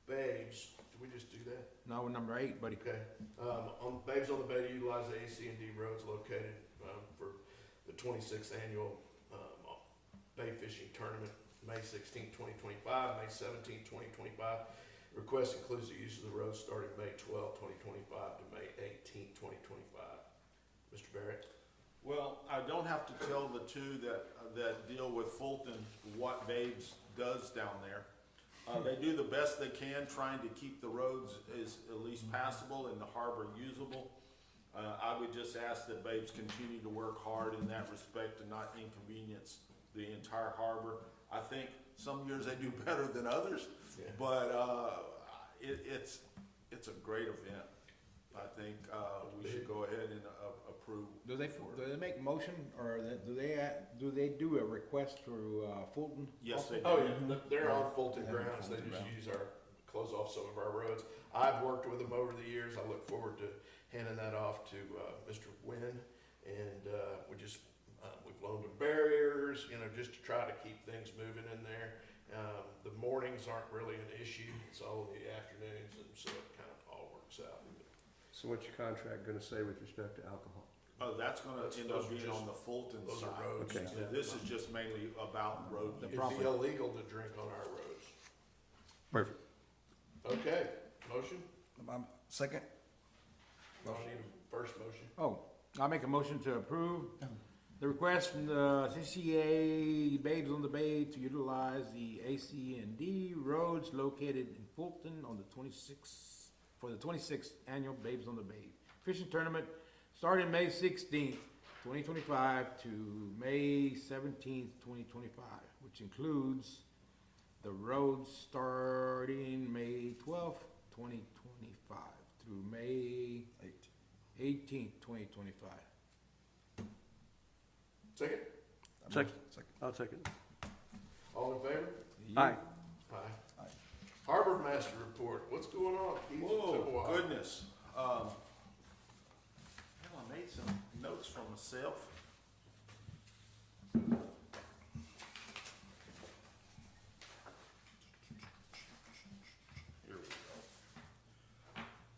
Babes. Did we just do that? No, number 8, buddy. Okay. On Babes on the Bay to utilize the ACND roads located, for the 26th annual, Bay Fishing Tournament, May 16, 2025, May 17, 2025. Request includes the use of the roads starting May 12, 2025 to May 18, 2025. Mr. Barrett? Well, I don't have to tell the two that deal with Fulton what Babes does down there. They do the best they can, trying to keep the roads as at least passable and the harbor usable. I would just ask that Babes continue to work hard in that respect and not inconvenience the entire harbor. I think some years they do better than others, but it's a great event. I think we should go ahead and approve. Do they make motion, or do they do a request through, Fulton? Yes, they do. Oh, yeah, they're on Fulton They're on grounds, they Fulton just grounds. use close off some of our roads. I've worked with them over the years, I look forward to handing that off to, Mr. Wynn, and, we've loaned them barriers, just to try to keep things moving in there. The mornings aren't really an issue, it's all in the afternoons, and so it kind of all works out. So what's your contract gonna say with respect to alcohol? Oh, that's gonna Those- end those up are being just- on the Fulton Those side. are roads. Okay. yeah. This is just mainly about road use. It'd be illegal to drink on our roads. Perfect. Okay, motion? Second? I need a first motion. Oh, I'll make a motion to approve the request from the CCA Babes on the Bay to utilize the ACND roads located in Fulton on the 26th, for the 26th annual Babes on the Bay fishing tournament, starting May 16th, 2025 to May 17th, 2025, which includes the roads starting May 12th, 2025 through May 18th, 2025. Second? Second. I'll second. All in favor? Aye. Aye. Harbor Master Report, what's going on? Keith? Took a Whoa, while. goodness. I made some notes for myself. Here we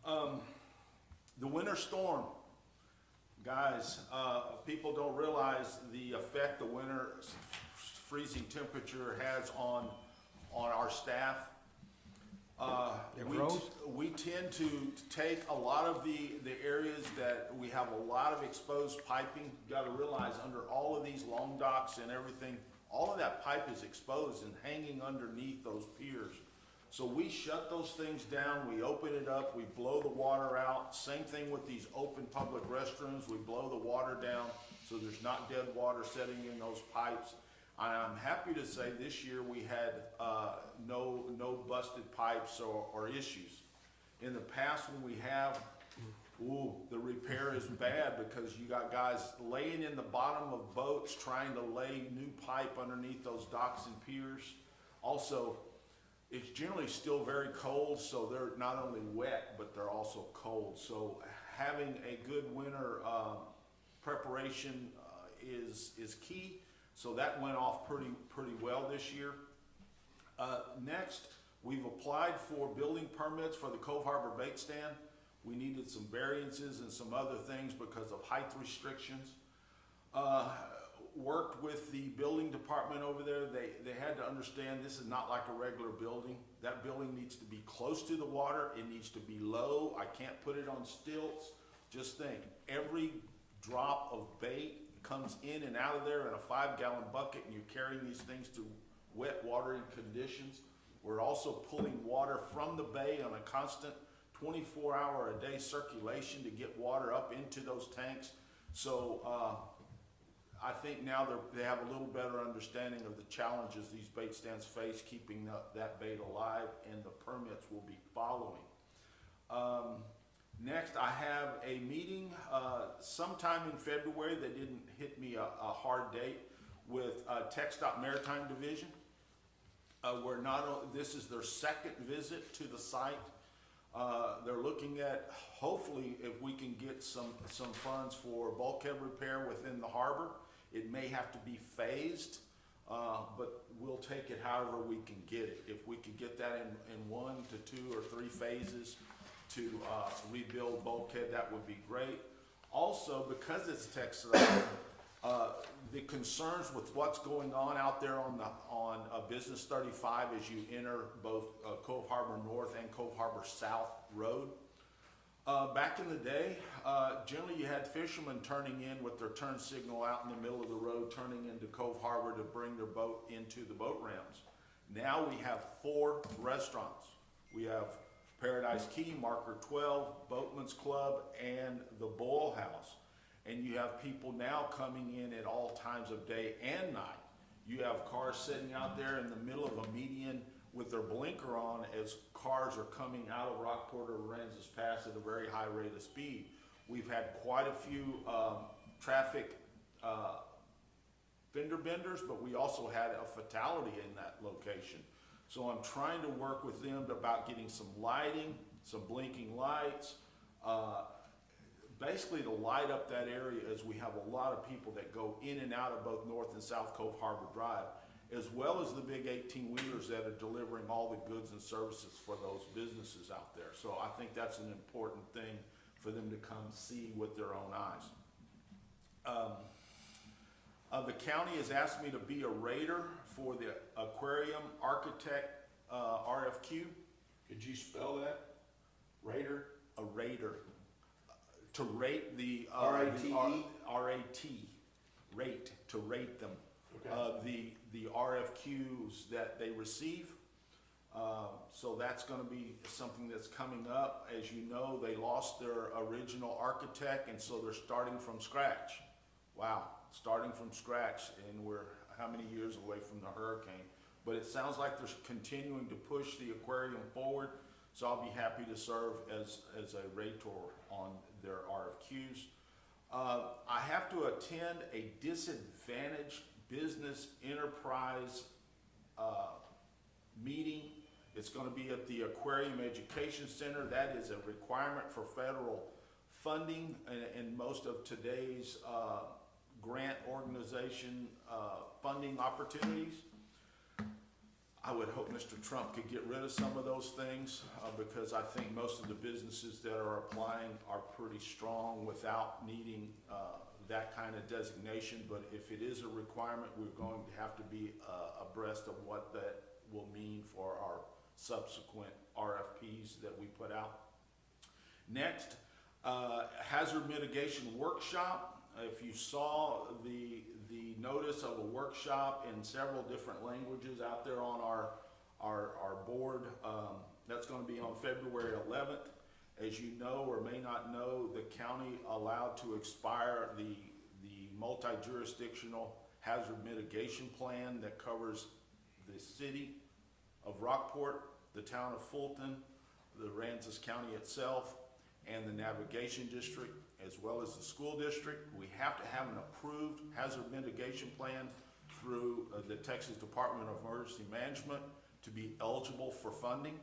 go. The winter storm. Guys, people don't realize the effect the winter freezing temperature has on our staff. It grows? We tend to take a lot of the areas that we have a lot of exposed piping. You gotta realize under all of these long docks and everything, all of that pipe is exposed and hanging underneath those piers. So we shut those things down, we open it up, we blow the water out. Same thing with these open public restrooms, we blow the water down so there's not dead water setting in those pipes. I'm happy to say this year we had no busted pipes or issues. In the past when we have, the repair is bad because you got guys laying in the bottom of boats trying to lay new pipe underneath those docks and piers. Also, it's generally still very cold, so they're not only wet, but they're also cold. So having a good winter preparation is key. So that went off pretty well this year. Next, we've applied for building permits for the Cove Harbor bait stand. We needed some variances and some other things because of height restrictions. Worked with the building department over there. They had to understand this is not like a regular building. That building needs to be close to the water. It needs to be low. I can't put it on stilts. Just think, every drop of bait comes in and out of there in a 5-gallon bucket, and you're carrying these things through wet watering conditions. We're also pulling water from the bay on a constant 24-hour-a-day circulation to get water up into those tanks. So I think now they have a little better understanding of the challenges these bait stands face, keeping that bait alive, and the permits will be following. Next, I have a meeting sometime in February. They didn't hit me a hard date with TxDOT Maritime Division. This is their second visit to the site. They're looking at, hopefully, if we can get some funds for bulkhead repair within the harbor. It may have to be phased, but we'll take it however we can get it. If we could get that in 1 to 2 or 3 phases to rebuild bulkhead, that would be great. Also, because it's TxDOT, the concerns with what's going on out there on Business 35 as you enter both Cove Harbor North and Cove Harbor South Road. Back in the day, generally you had fishermen turning in with their turn signal out in the middle of the road, turning into Cove Harbor to bring their boat into the boat ramps. Now we have 4 restaurants. We have Paradise Key, Marker 12, Boatman's Club, and the Boil House. And you have people now coming in at all times of day and night. You have cars sitting out there in the middle of a median with their blinker on as cars are coming out of Rockport or Aransas Pass at a very high rate of speed. We've had quite a few traffic fender benders, but we also had a fatality in that location. So I'm trying to work with them about getting some lighting, some blinking lights, basically to light up that area, as we have a lot of people that go in and out of both North and South Cove Harbor Drive, as well as the big 18-wheelers that are delivering all the goods and services for those businesses out there. So I think that's an important thing for them to come see with their own eyes. The county has asked me to be a rater for the aquarium architect RFQ. Could you spell that? Raider? A rater. To rate the. R-A-T-E? R-A-T, rate, to rate them. Okay. The RFQs that they receive. So that's gonna be something that's coming up. As you know, they lost their original architect, and so they're starting from scratch. Wow, starting from scratch, and we're how many years away from the hurricane? But it sounds like they're continuing to push the aquarium forward, so I'll be happy to serve as a rater on their RFQs. I have to attend a disadvantaged business enterprise meeting. It's going to be at the Aquarium Education Center. That is a requirement for federal funding, and most of today's grant organization funding opportunities. I would hope Mr. Trump could get rid of some of those things because I think most of the businesses that are applying are pretty strong without needing that kind of designation. But if it is a requirement, we're going to have to be abreast of what that will mean for our subsequent RFPs that we put out. Next, hazard mitigation workshop. If you saw the notice of a workshop in several different languages out there on our board, that's going to be on February 11th. As you know or may not know, the county allowed to expire the multi-jurisdictional hazard mitigation plan that covers the city of Rockport, the town of Fulton, the Aransas County itself, and the navigation district, as well as the school district. We have to have an approved hazard mitigation plan through the Texas Department of Emergency Management to be eligible for funding.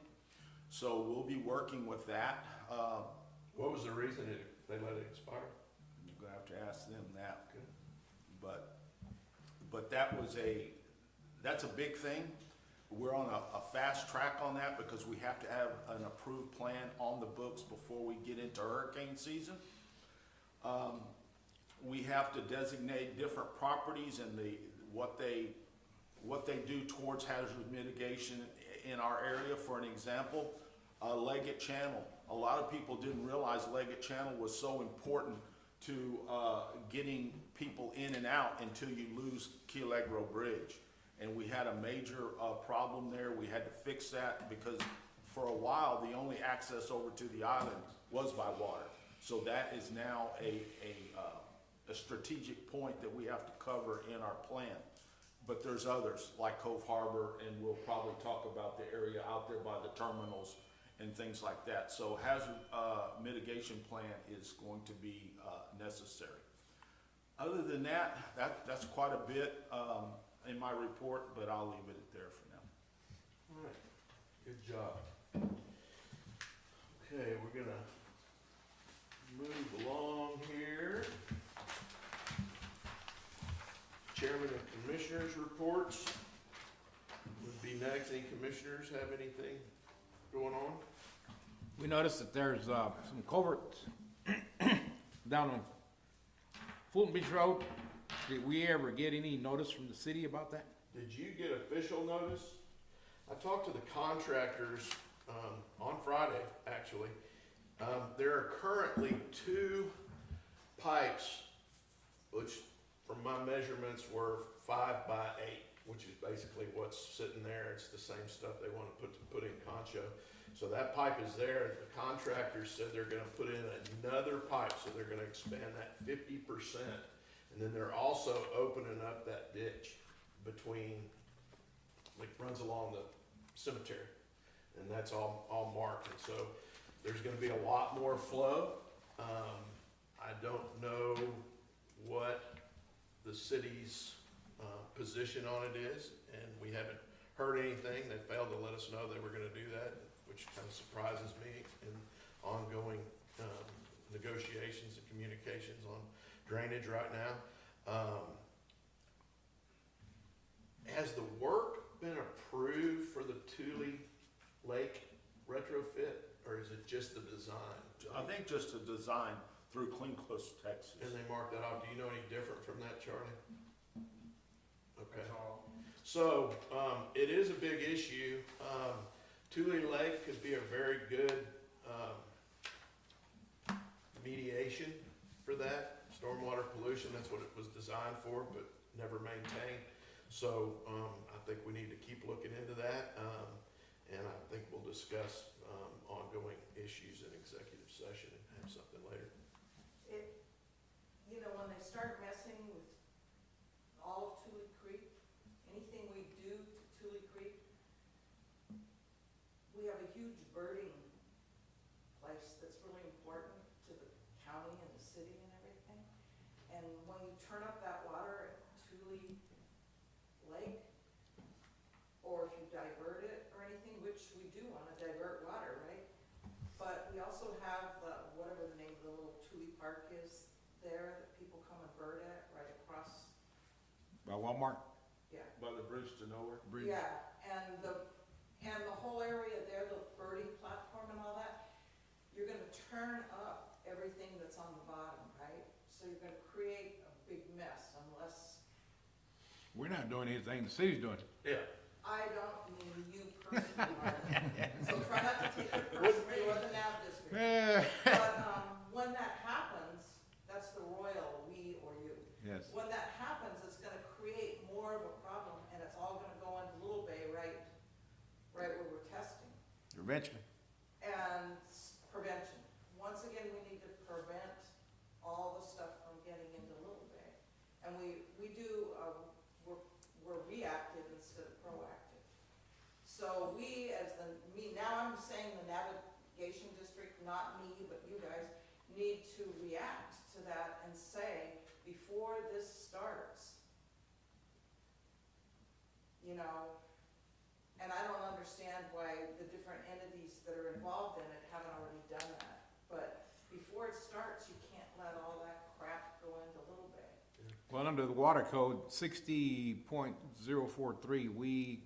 So we'll be working with that. What was the reason they let it expire? You're gonna have to ask them that. Okay. But that's a big thing. We're on a fast track on that because we have to have an approved plan on the books before we get into hurricane season. We have to designate different properties and what they do towards hazard mitigation in our area. For an example, Leggett Channel. A lot of people didn't realize Leggett Channel was so important to getting people in and out until you lose Key Allegro Bridge. And we had a major problem there. We had to fix that because for a while, the only access over to the island was by water. So that is now a strategic point that we have to cover in our plan. But there's others like Cove Harbor, and we'll probably talk about the area out there by the terminals and things like that. So hazard mitigation plan is going to be necessary. Other than that, that's quite a bit in my report, but I'll leave it there for now. All right, good job. Okay, we're gonna move along here. Chairman and Commissioners reports would be next. Any commissioners have anything going on? We noticed that there's some culverts down on Fulton Beach Road. Did we ever get any notice from the city about that? Did you get official notice? I talked to the contractors on Friday, actually. There are currently 2 pipes, which from my measurements were 5 by 8, which is basically what's sitting there. It's the same stuff they want to put in Concho. So that pipe is there. The contractors said they're going to put in another pipe, so they're going to expand that 50%. And then they're also opening up that ditch between, like, runs along the cemetery. And that's all marked. And so there's going to be a lot more flow. don't know what the city's position on it is, and we haven't heard anything. They failed to let us know they were gonna do that, which kind of surprises me in ongoing negotiations and communications on drainage right now. Has the work been approved for the Tule Lake retrofit, or is it just the design? I think just a design through Clean Coast, Texas. And they marked that off. Do you know any different from that, Charlie? Okay. That's all. So, it is a big issue. Tule Lake could be a very good, mediation for that. Stormwater pollution, that's what it was designed for, but never maintained. So, I think we need to keep looking into that, and I think we'll discuss, ongoing issues in executive session and have something later. You know, when they start messing with all of Tule Creek, anything we do to Tule Creek, we have a huge birding place that's really important to the county and the city and everything. And when you turn up that water at Tule Lake, or if you divert it or anything, which we do wanna divert water, right? But we also have the, whatever the name of the little Tule Park is there, that people come and bird at, right across, By Walmart? yeah. By the bridge to nowhere? Yeah, and the whole area there, the birding platform and all that, you're gonna turn up everything that's on the bottom, right? So you're gonna create a big mess unless, We're not doing anything, the city's doing it. Yeah. I don't mean you personally, Martin. So try not to take it personally or the NAV district. But, when that happens, that's the royal, we or you. Yes. When that happens, it's gonna create more of a problem, and it's all gonna go into Little Bay, right where we're testing. Eventually. And prevention. Once again, we need to prevent all the stuff from getting into Little Bay. And we do, we're reactive instead of proactive. So we, now I'm saying the navigation district, not me, but you guys, need to react to that and say, before this starts, you know, and I don't understand why the different entities that are involved in it haven't already done that. But before it starts, you can't let all that crap go into Little Bay. Well, under the water code 60.043, we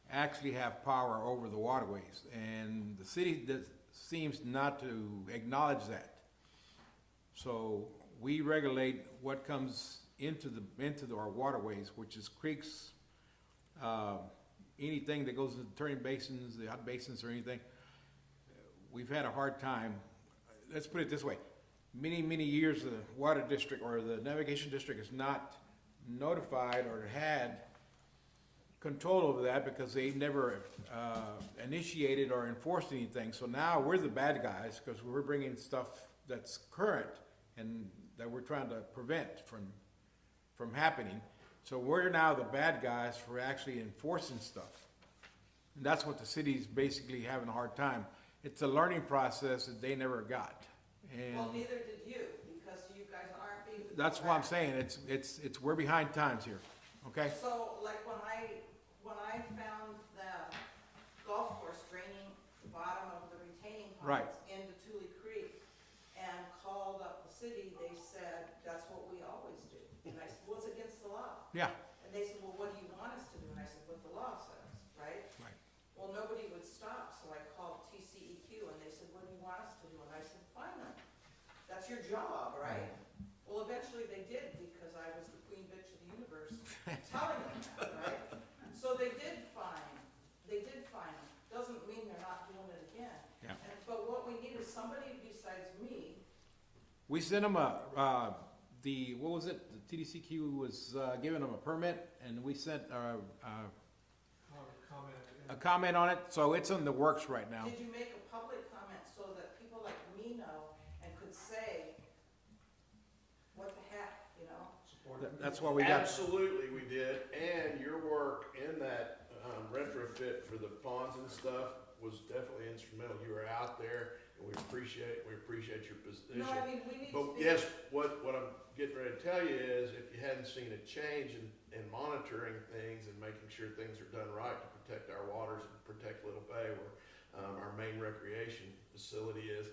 actually have power over the waterways, and the city seems not to acknowledge that. So we regulate what comes into our waterways, which is creeks, anything that goes into the turning basins, the out basins or anything. We've had a hard time. Let's put it this way. Many years the water district or the navigation district is not notified or had control over that because they never initiated or enforced anything. So now we're the bad guys because we're bringing stuff that's current and that we're trying to prevent from happening. So we're now the bad guys for actually enforcing stuff. And that's what the city's basically having a hard time. It's a learning process that they never got. And Well, neither did you, because you guys aren't being. that's what I'm saying. It's we're behind times here. Okay? So, like, when I found the golf course draining the bottom of the retaining Right. ponds into Tule Creek and called up the city, they said, that's what we always do. And I said, well, it's against the law. Yeah. And they said, well, what do you want us to do? And I said, what the law says, right? Right. Well, nobody would stop, so I called TCEQ and they said, what do you want us to do? And I said, fine then. That's your job, right? Well, eventually they did, because I was the queen bitch of the universe telling them that, right? So they did fine them. Doesn't mean they're not doing it again. Yeah. But what we need is somebody besides me. We sent them what was it? The TDCQ was giving them a permit, and we sent a comment on it. So it's in the works right now. Did you make a public comment so that people like me know and could say, what the heck, you know? That's what we got. Absolutely, we did, and your work in that retrofit for the ponds and stuff was definitely instrumental. You were out there and we appreciate your position. No, I mean, we need to But be. yes, what I'm getting ready to tell you is, if you hadn't seen a change in monitoring things and making sure things are done right to protect our waters and protect Little Bay, where our main recreation facility is,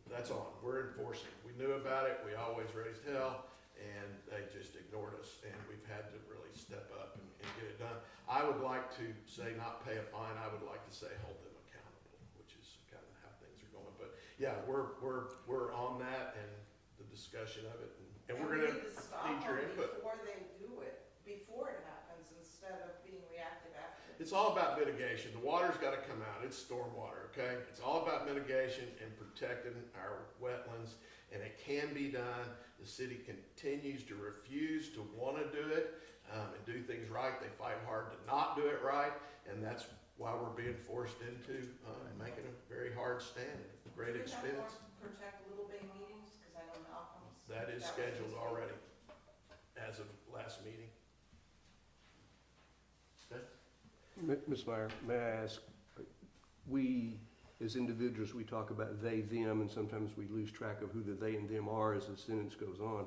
that's on. We're enforcing. We knew about it. We always raised hell, and they just ignored us, and we've had to really step up and get it done. I would like to say not pay a fine. I would like to say hold them accountable, which is kind of how things are going. But yeah, we're on that and the discussion of it, and we're we gonna need to stop need your them input. before they do it, before it happens, instead of being reactive after. It's all about mitigation. The water's gotta come out. It's stormwater, okay? It's all about mitigation and protecting our wetlands, and it can be done. The city continues to refuse to wanna do it, and do things right. They fight hard to not do it right, and that's why we're being forced into, making a very hard stand at great Do we have more expense. to protect Little Bay meetings, because I know Malcolm's. That is was scheduled his- already, as of last meeting. Ms. Meyer, may I ask, we, as individuals, we talk about they, them, and sometimes we lose track of who the they and them are as the sentence goes on.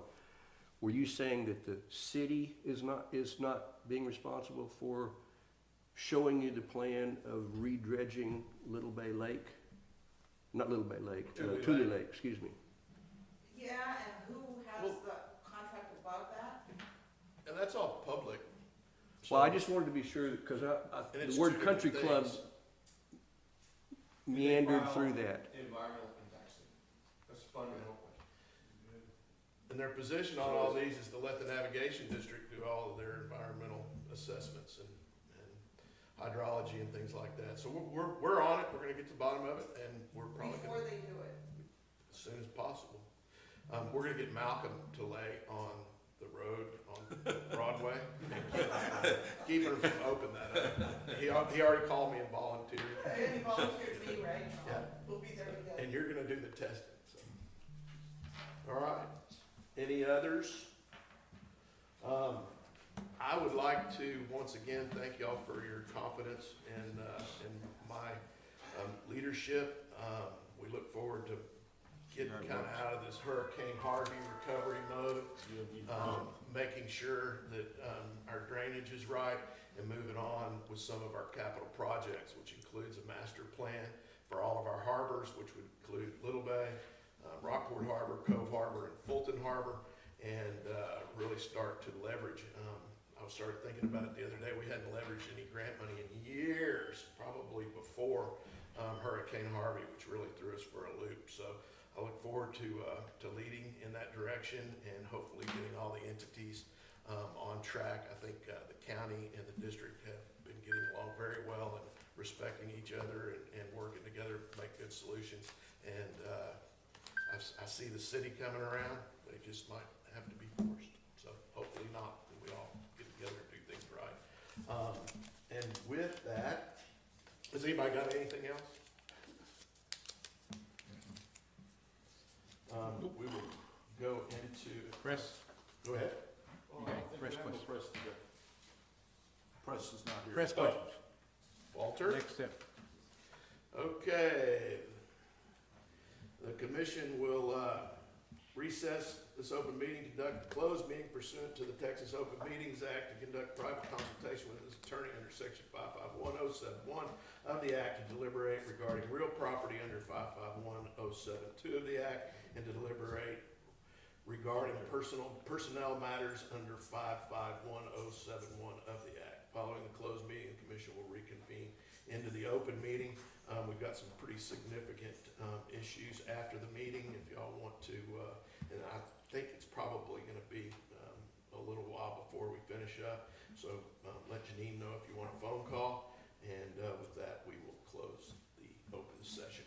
Were you saying that the city is not being responsible for showing you the plan of redredging Little Bay Lake? Not Little Bay Lake, Tule Lake, excuse me. Yeah, and who has Well- the contract above that? And that's all public. Well, I So- just wanted to be sure, because And it's the word two country different club things. meandered through that. Environmental impact statement. That's fundamental question. And their position on all these is to let the navigation district do all of their environmental assessments and hydrology and things like that. So we're on it, we're gonna get to the bottom of it, and we're probably Before gonna, they do it. as soon as possible. We're gonna get Malcolm to lay on the road on Broadway, and keep her from open that up. He already called me and volunteered, Any volunteer to be, right? Yeah. We'll be there together. and you're gonna do the testing, so. All right, any others? I would like to, once again, thank y'all for your confidence in my leadership. We look forward to getting kind of out of this Hurricane Harvey recovery mode, making sure that our drainage is right, and moving on with some of our capital projects, which includes a master plan for all of our harbors, which would include Little Bay, Rockport Harbor, Cove Harbor, and Fulton Harbor, and really start to leverage. I started thinking about it the other day. We hadn't leveraged any grant money in years, probably before Hurricane Harvey, which really threw us for a loop. So I look forward to leading in that direction and hopefully getting all the entities on track. I think the county and the district have been getting along very well and respecting each other and working together to make good solutions. And I see the city coming around. They just might have to be forced. So hopefully not, and we all get together and do things right. And with that, has anybody got anything else? We will go into, Press, go ahead. okay, press questions. Press is not here. Press questions. Walter? Next step. Okay. The commission will recess this open meeting, conduct a closed meeting pursuant to the Texas Open Meetings Act to conduct private consultation with his attorney under section 551071 of the act, to deliberate regarding real property under 551072 of the act, and to deliberate regarding personnel matters under 551071 of the act. Following the closed meeting, the commission will reconvene into the open meeting. We've got some pretty significant issues after the meeting, if y'all want to, and I think it's probably gonna be a little while before we finish up. So let Janine know if you want a phone call, and with that, we will close the open session.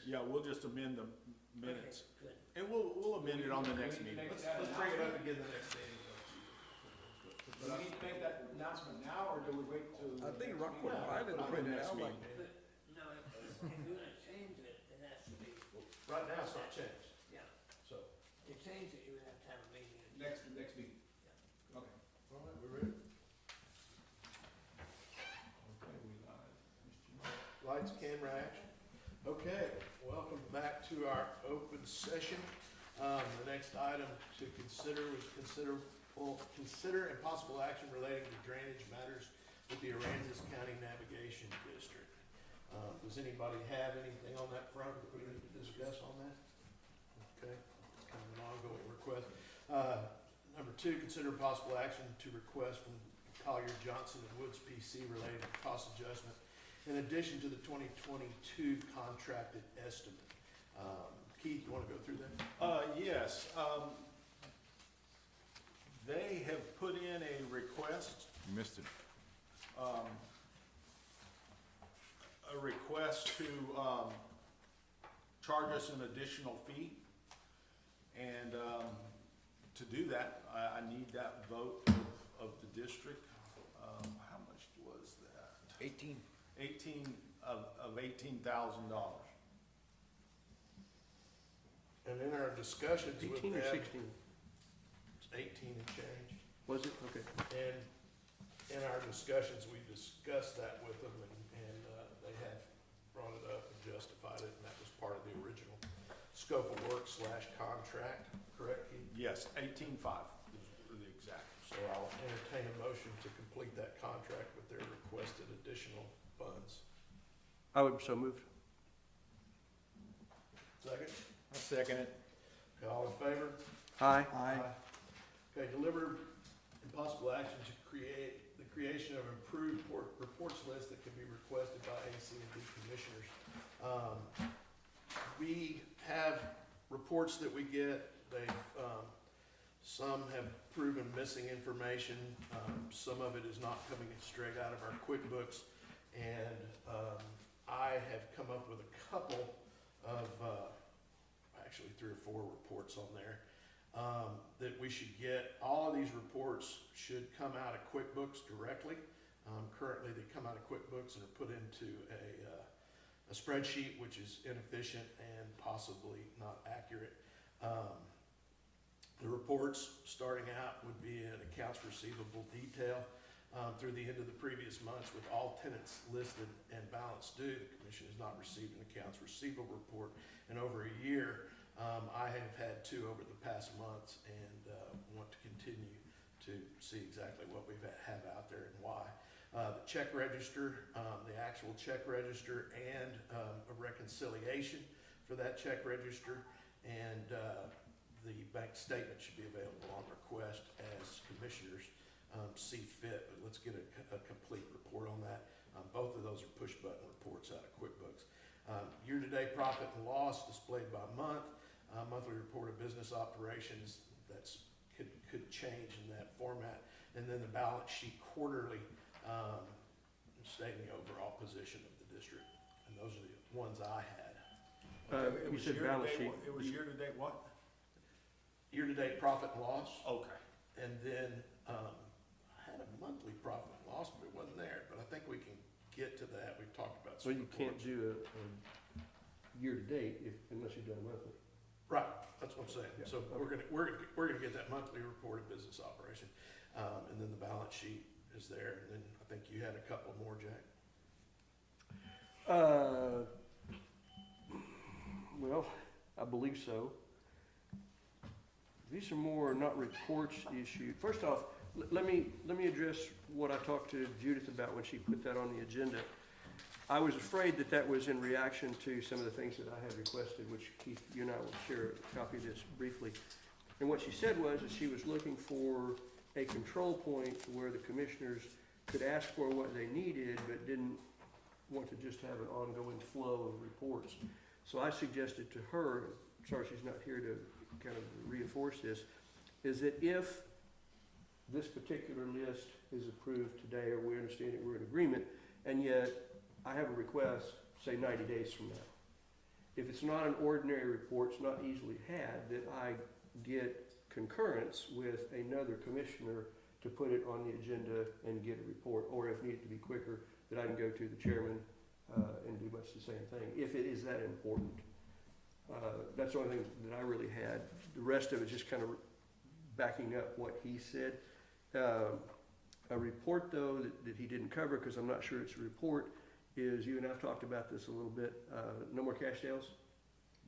Yeah, we'll just amend the minutes. Okay, good. And we'll amend it on the next meeting. Let's bring it up again the next meeting. Do we need to make that announcement now, or do we wait till? I think Rockport Yeah, Pilot put it on printed the next out like meeting. But, no, if you're gonna change it, it has to be, Right now, it's not changed, yeah, so. to change it, you would have to have a meeting. Next meeting. Okay. All right, we ready? Okay, we live. Lights, camera, action. Okay, welcome back to our open session. The next item to consider was consider and possible action relating to drainage matters with the Aransas County Navigation District. Does anybody have anything on that front that we need to discuss on that? Okay, it's kind of an ongoing request. Number two, consider possible action to request from Collier, Johnson and Woods PC related to cost adjustment in addition to the 2022 contracted estimate. Keith, you want to go through that? Yes, they have put in a request, You missed it. a request to, charge us an additional fee. And, to do that, I need that vote of the district. How much was that? 18. $18,000. And in our discussions with 18 or them, 16? it's 18 and change. Was it? Okay. And in our discussions, we discussed that with them and they have brought it up and justified it, and that was part of the original scope of work / contract, correct, Keith? Yes, 18.5 is the exact. So I'll entertain a motion to complete that contract with their requested additional funds. I would so moved. Second? I second it. Okay, all in favor? Aye. Okay, deliver and possible action to create the creation of improved reports list that can be requested by ACND commissioners. We have reports that we get, some have proven missing information, some of it is not coming straight out of our QuickBooks, and I have come up with a couple of, actually 3 or 4 reports on there, that we should get. All of these reports should come out of QuickBooks directly. Currently, they come out of QuickBooks and are put into a spreadsheet, which is inefficient and possibly not accurate. The reports starting out would be an accounts receivable detail through the end of the previous months with all tenants listed and balance due. The commission has not received an accounts receivable report in over a year. I have had 2 over the past months and want to continue to see exactly what we have out there and why. The check register, the actual check register, and a reconciliation for that check register, and the bank statement should be available on request as commissioners see fit, but let's get a complete report on that. Both of those are push button reports out of QuickBooks. Year-to-date profit and loss displayed by month, monthly report of business operations, could change in that format, and then the balance sheet quarterly, stating the overall position of the district, and those are the ones I had. It You was said balance year-to-date sheet. It was year-to-date what? Year-to-date profit and loss, Okay. and then I had a monthly profit and loss, but it wasn't there, but I think we can get to that. We've talked about So some you can't reports. do a year-to-date unless you've done monthly. Right, that's what I'm saying. Yeah, So okay. we're gonna get that monthly report of business operation, and then the balance sheet is there, and then I think you had a couple more, Jack. Well, I believe so. These are more not reports issued. First off, let me address what I talked to Judith about when she put that on the agenda. I was afraid that was in reaction to some of the things that I had requested, which Keith, you and I will share a copy of this briefly. And what she said was that she was looking for a control point where the commissioners could ask for what they needed, but didn't want to just have an ongoing flow of reports. So I suggested to her, sorry she's not here to kind of reinforce this, is that if this particular list is approved today, or we understand that we're in agreement, and yet I have a request, say 90 days from now, if it's not an ordinary report, it's not easily had, that I get concurrence with another commissioner to put it on the agenda and get a report, or if needed to be quicker, that I can go to the chairman and do much the same thing, if it is that important. That's the only thing that I really had. The rest of it just kind of backing up what he said. A report, though, that he didn't cover, because I'm not sure it's a report, is, you and I've talked about this a little bit, no more cash sales?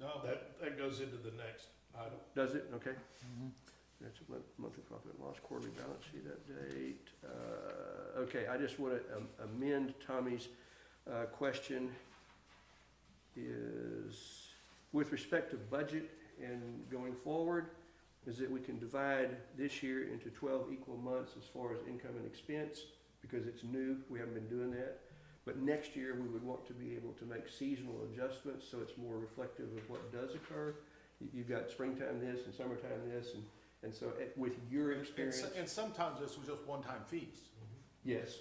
No, that goes into the next item. Does it? Okay. That's a monthly profit and loss, quarterly balance sheet update. Okay, I just want to amend Tommy's question is, with respect to budget and going forward, is that we can divide this year into 12 equal months as far as income and expense, because it's new, we haven't been doing that. But next year, we would want to be able to make seasonal adjustments, so it's more reflective of what does occur. You've got springtime this and summertime this, and so with your experience. And sometimes this was just one-time fees. Yes,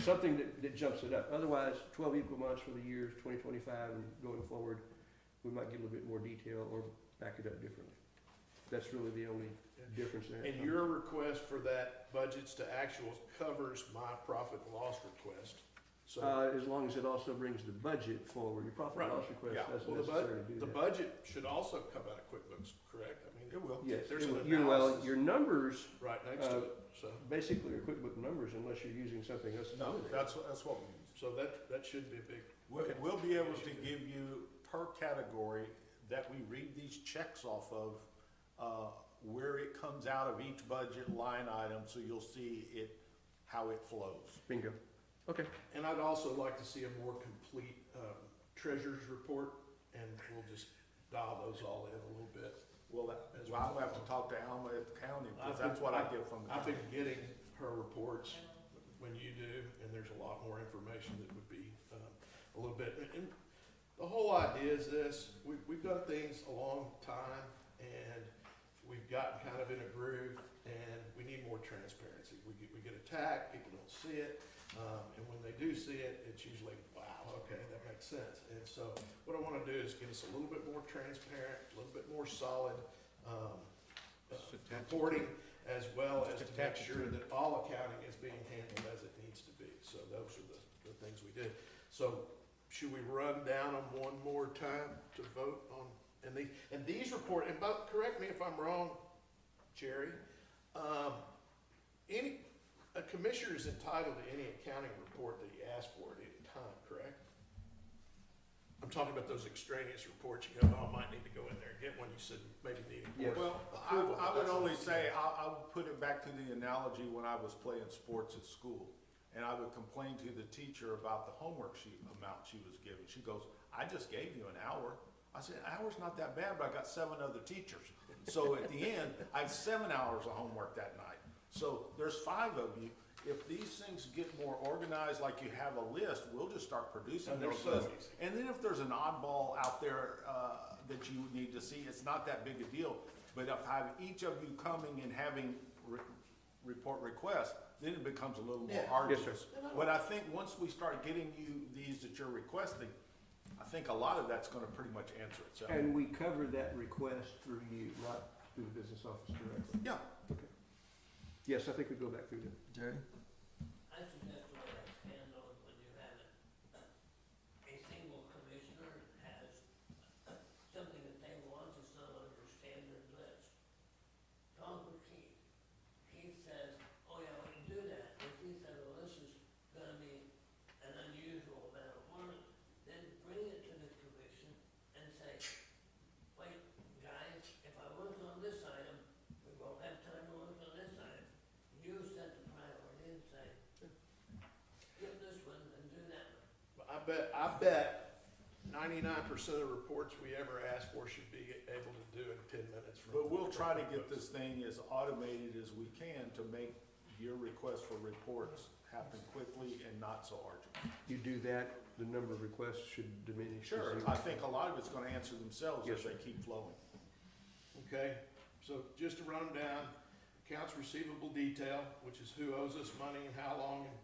something that jumps it up. Otherwise, 12 equal months for the years 2025 and going forward, we might get a little bit more detail or back it up differently. That's really the only difference there. And your request for that budgets to actuals covers my profit and loss request. So, As long as it also brings the budget forward, your profit and loss request yeah, doesn't well, necessarily do that. the budget should also come out of QuickBooks, correct? I mean, It will. Yes, there's it an will. analysis Your numbers right next to it, so. basically are QuickBook numbers unless you're using something else. No, that's what we use. So that should be a big, We'll be able to give you per category that we read these checks off of, where it comes out of each budget line item, so you'll see it, how it flows. Bingo. Okay. and I'd also like to see a more complete, treasurer's report, and we'll just dial those all in a little bit. Well, I'll have to talk to Alma at the county, because that's what I get from the I've county. been getting her reports when you do, and there's a lot more information that would be, a little bit, and the whole idea is this, we've done things a long time, and we've gotten kind of in a groove, and we need more transparency. We get attacked, people don't see it, and when they do see it, it's usually, wow, okay, that makes sense. And so what I wanna do is get us a little bit more transparent, a little bit more solid, reporting, as well as to make sure that all accounting is being handled as it needs to be. So those are the things we did. So should we run down them one more time to vote on, and these report, and correct me if I'm wrong, Jerry, a commissioner is entitled to any accounting report that he asks for at any time, correct? I'm talking about those extraneous reports, you go, oh, I might need to go in there and get one, you said maybe needing more. Yes. Well, I would only say, I would put it back to the analogy when I was playing sports at school. And I would complain to the teacher about the homework amount she was giving. She goes, I just gave you an hour. I said, an hour's not that bad, but I got 7 other teachers. So at the end, I have 7 hours of homework that night. So there's 5 of you. If these things get more organized, like you have a list, we'll just start producing And they're those so lists. easy. And then if there's an oddball out there that you need to see, it's not that big a deal. But if I have each of you coming and having report requests, then it becomes a little more Yeah. arduous. Yes, But I think once we start getting you these that you're requesting, I think a lot of that's gonna pretty much answer itself. And we cover that request through you, not through the business office directly. Yeah. Okay. Yes, I think we go back through that. Jerry? I think that's what I stand on when you have a single commissioner has something that they want, it's not on your standard list. Talk with Keith. Keith says, oh yeah, we can do that. If he says, well, this is gonna be an unusual amount of work, then bring it to the commission and say, wait, guys, if I work on this item, we won't have time to work on this item. You set the priority and say, give this one and do that one. I bet 99% of the reports we ever ask for should be able to do in 10 minutes. from- But we'll try to get this thing as automated as we can to make your request for reports happen quickly and not so arduous. You do that, the number of requests should diminish. to Sure, zero. I think a lot of it's gonna answer themselves Yes, as they sir. keep flowing. Okay, so just to run them down, accounts receivable detail, which is who owes us money and how long and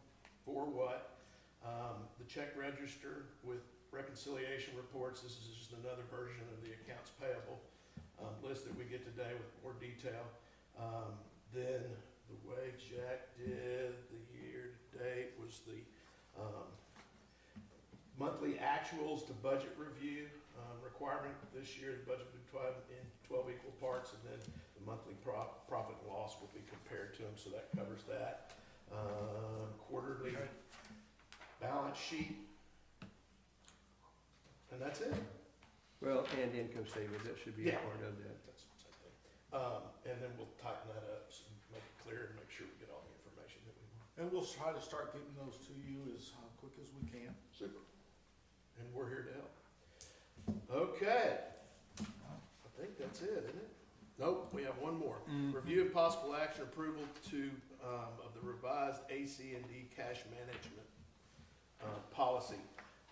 for what. The check register with reconciliation reports, this is just another version of the accounts payable list that we get today with more detail. Then the way Jack did the year-to-date was the monthly actuals to budget review requirement. This year, the budget will be divided in 12 equal parts, and then the monthly profit and loss will be compared to them, so that covers that. Quarterly balance sheet, and that's it. Well, and income statement, that should be a Yeah. part of that. That's the same thing. And then we'll tighten that up, so make it clear and make sure we get all the information that we want. And we'll try to start getting those to you as quick as we can. Super. And we're here to help. Okay. I think that's it, isn't it? Nope, we have one more. Review and possible action approval of the revised ACND cash management policy.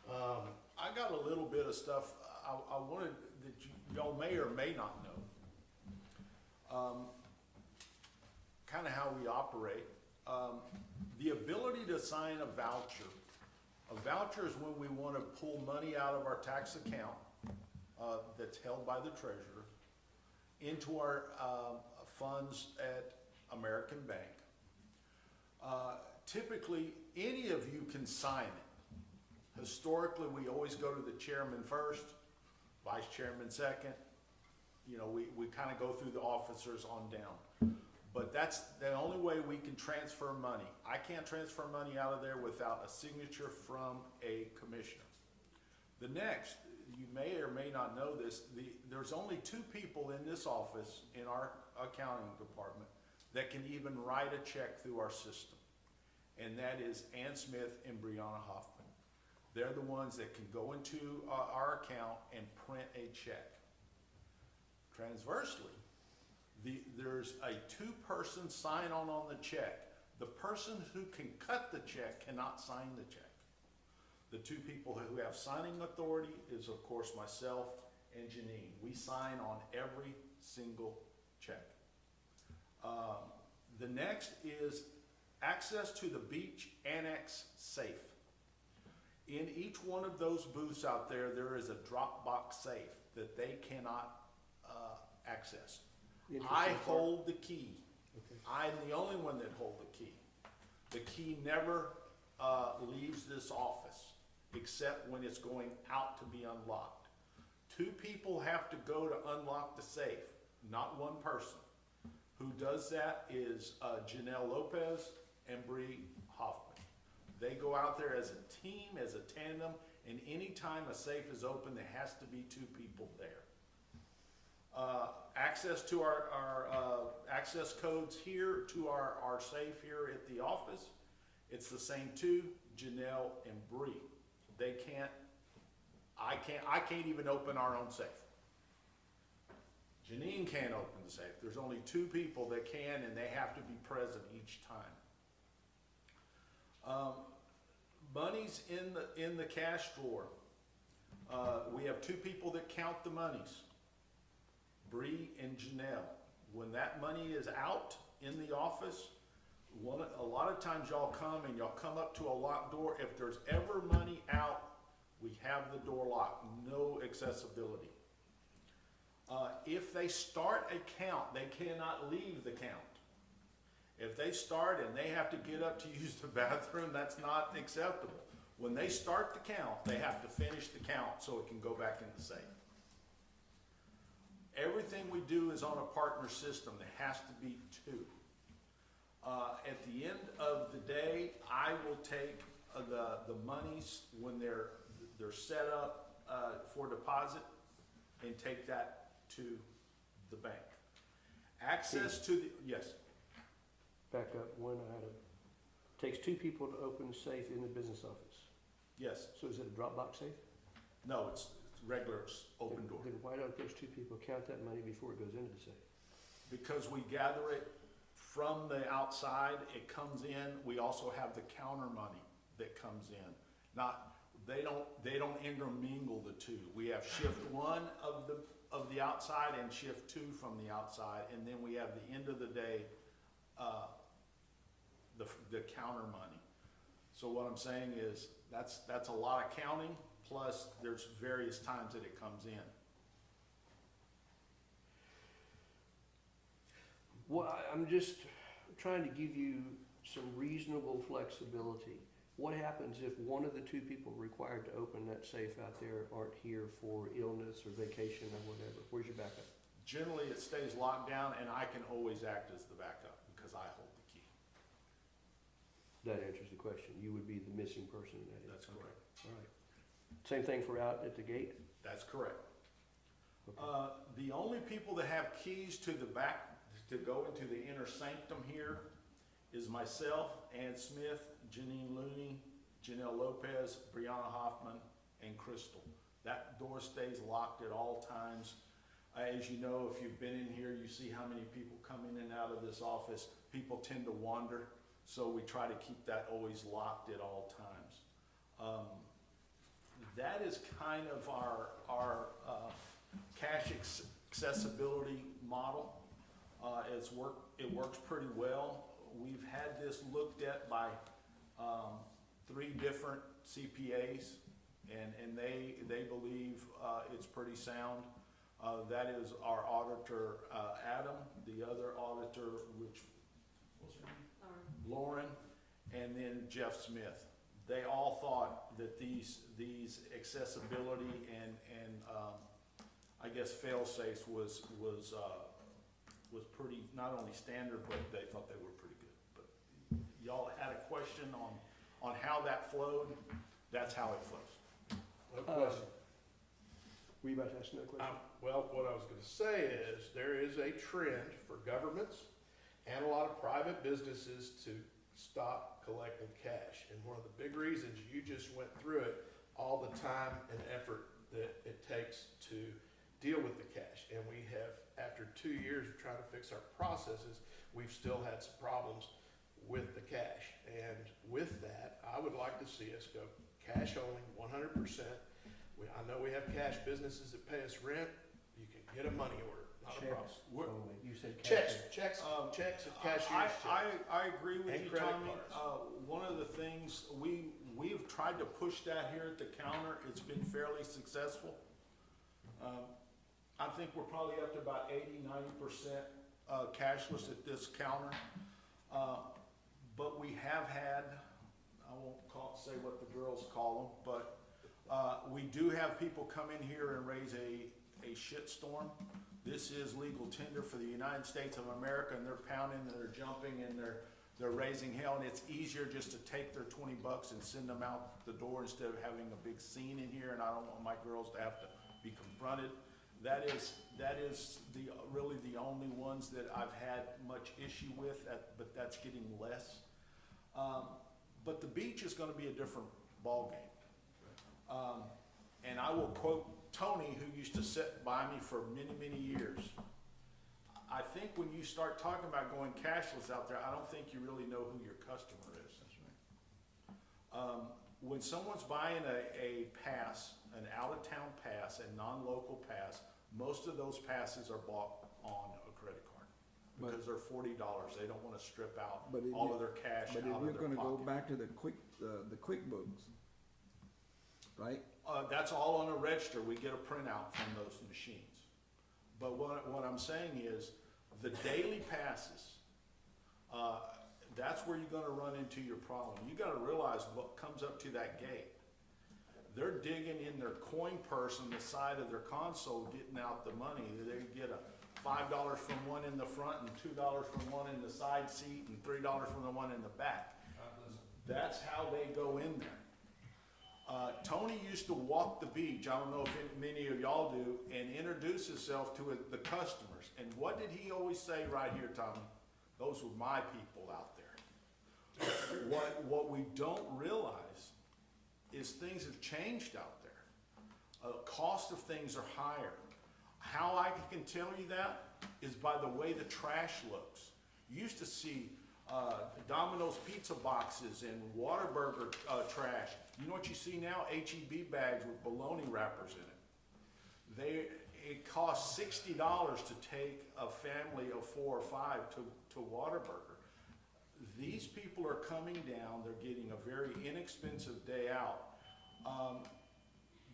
I got a little bit of stuff I wanted that y'all may or may not know. Kind of how we operate. The ability to sign a voucher. A voucher is when we want to pull money out of our tax account that's held by the treasurer into our funds at American Bank. Typically, any of you can sign it. Historically, we always go to the chairman first, vice chairman second. You know, we kind of go through the officers on down. But that's the only way we can transfer money. I can't transfer money out of there without a signature from a commissioner. The next, you may or may not know this, there's only 2 people in this office, in our accounting department, that can even write a check through our system. And that is Ann Smith and Brianna Hoffman. They're the ones that can go into our account and print a check. Transversely, there's a 2-person sign-on the check. The person who can cut the check cannot sign the check. The 2 people who have signing authority is, of course, myself and Janine. We sign on every single check. The next is access to the beach annex safe. In each one of those booths out there, there is a drop box safe that they cannot access. I hold the key. Okay. I'm the only one that hold the key. The key never leaves this office except when it's going out to be unlocked. 2 people have to go to unlock the safe, not 1 person. Who does that is Janelle Lopez and Bree Hoffman. They go out there as a team, as a tandem, and anytime a safe is open, there has to be 2 people there. Access to our access codes here to our safe here at the office, it's the same 2, Janelle and Bree. They can't, I can't even open our own safe. Janine can't open the safe. There's only 2 people that can, and they have to be present each time. Monies in the cash drawer. We have 2 people that count the monies. Bree and Janelle. When that money is out in the office, a lot of times y'all come and y'all come up to a locked door. If there's ever money out, we have the door locked, no accessibility. If they start a count, they cannot leave the count. If they start and they have to get up to use the bathroom, that's not acceptable. When they start the count, they have to finish the count so it can go back in the safe. Everything we do is on a partner system. There has to be 2. At the end of the day, I will take the monies when they're set up for deposit and take that to the bank. Access to the, yes. Back up 1 item. Takes 2 people to open the safe in the business office. Yes. So is it a drop box safe? No, it's regular open door. Then why don't those 2 people count that money before it goes into the safe? Because we gather it from the outside, it comes in. We also have the counter money that comes in. They don't intermingle the 2. We have shift 1 of the outside and shift 2 from the outside, and then we have the end of the day the counter money. So what I'm saying is, that's a lot of counting, plus there's various times that it comes in. Well, I'm just trying to give you some reasonable flexibility. What happens if one of the two people required to open that safe out there aren't here for illness or vacation or whatever? Where's your backup? Generally, it stays locked down, and I can always act as the backup because I hold the key. That answers the question. You would be the missing person in that. That's Okay. correct. All right. Same thing for out at the gate? That's correct. Okay. The only people that have keys to the back, to go into the inner sanctum here, is myself, Ann Smith, Janine Looney, Janelle Lopez, Brianna Hoffman, and Crystal. That door stays locked at all times. As you know, if you've been in here, you see how many people come in and out of this office. People tend to wander, so we try to keep that always locked at all times. That is kind of our cash accessibility model. It works pretty well. We've had this looked at by 3 different CPAs, and they believe it's pretty sound. That is our auditor, Adam, the other auditor, which was her name? Lauren, and then Jeff Smith. They all thought that these accessibility and I guess fail-safes was pretty, not only standard, but they thought they were pretty good. But y'all had a question on how that flowed. That's how it flows. No question. Were you about to ask another question? Well, what I was gonna say is, there is a trend for governments and a lot of private businesses to stop collecting cash. And one of the big reasons, you just went through it, all the time and effort that it takes to deal with the cash. And we have, after 2 years of trying to fix our processes, we've still had some problems with the cash. And with that, I would like to see us go cash only, 100%. I know we have cash businesses that pay us rent. You can get a money order, not a problem. Checks only. You said cash. Checks and cashier's checks. I agree with And you, credit Tommy. cards. One of the things, we've tried to push that here at the counter. It's been fairly successful. I think we're probably up to about 80–90% cashless at this counter. But we have had, I won't say what the girls call them, but we do have people come in here and raise a shitstorm. This is legal tender for the United States of America, and they're pounding and they're jumping and they're raising hell, and it's easier just to take their $20 and send them out the door instead of having a big scene in here, and I don't want my girls to have to be confronted. That is really the only ones that I've had much issue with, but that's getting less. But the beach is gonna be a different ballgame. And I will quote Tony, who used to sit by me for many, many years. I think when you start talking about going cashless out there, I don't think you really know who your customer is. That's right. When someone's buying a pass, an out-of-town pass, a non-local pass, most of those passes are bought on a credit card because they're $40. They don't want to strip out all of their cash out of their pocket. But if you're gonna go back to the QuickBooks, right? That's all on a register. We get a printout from those machines. But what I'm saying is, the daily passes, that's where you're gonna run into your problem. You gotta realize what comes up to that gate. They're digging in their coin purse on the side of their console, getting out the money. They get a $5 from one in the front and $2 from one in the side seat and $3 from the one in the back. That's how they go in there. Tony used to walk the beach, I don't know if many of y'all do, and introduce himself to the customers. And what did he always say right here, Tommy? Those were my people out there. What we don't realize is things have changed out there. Cost of things are higher. How I can tell you that is by the way the trash looks. You used to see Domino's pizza boxes and Whataburger trash. You know what you see now? H-E-B bags with bologna wrappers in it. It costs $60 to take a family of 4 or 5 to Whataburger. these people are coming down, they're getting a very inexpensive day out.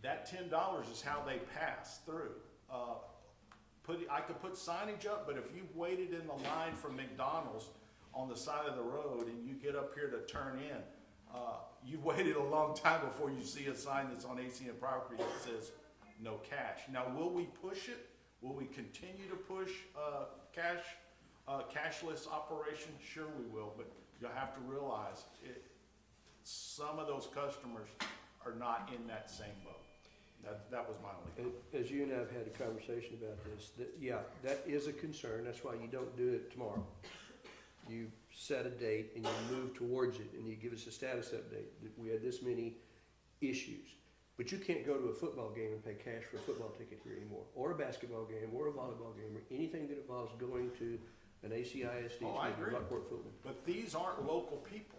That $10 is how they pass through. I could put signage up, but if you've waited in the line for McDonald's on the side of the road and you get up here to turn in, you've waited a long time before you see a sign that's on ACN property that says no cash. Now, will we push it? Will we continue to push cashless operation? Sure we will, but you have to realize some of those customers are not in that same boat. That was my only comment. As you and I have had a conversation about this, yeah, that is a concern. That's why you don't do it tomorrow. You set a date and you move towards it and you give us a status update that we had this many issues. But you can't go to a football game and pay cash for a football ticket here anymore, or a basketball game, or a volleyball game, or anything that involves going to an ACISD, Oh, I agree. Rockport football. But these aren't local people.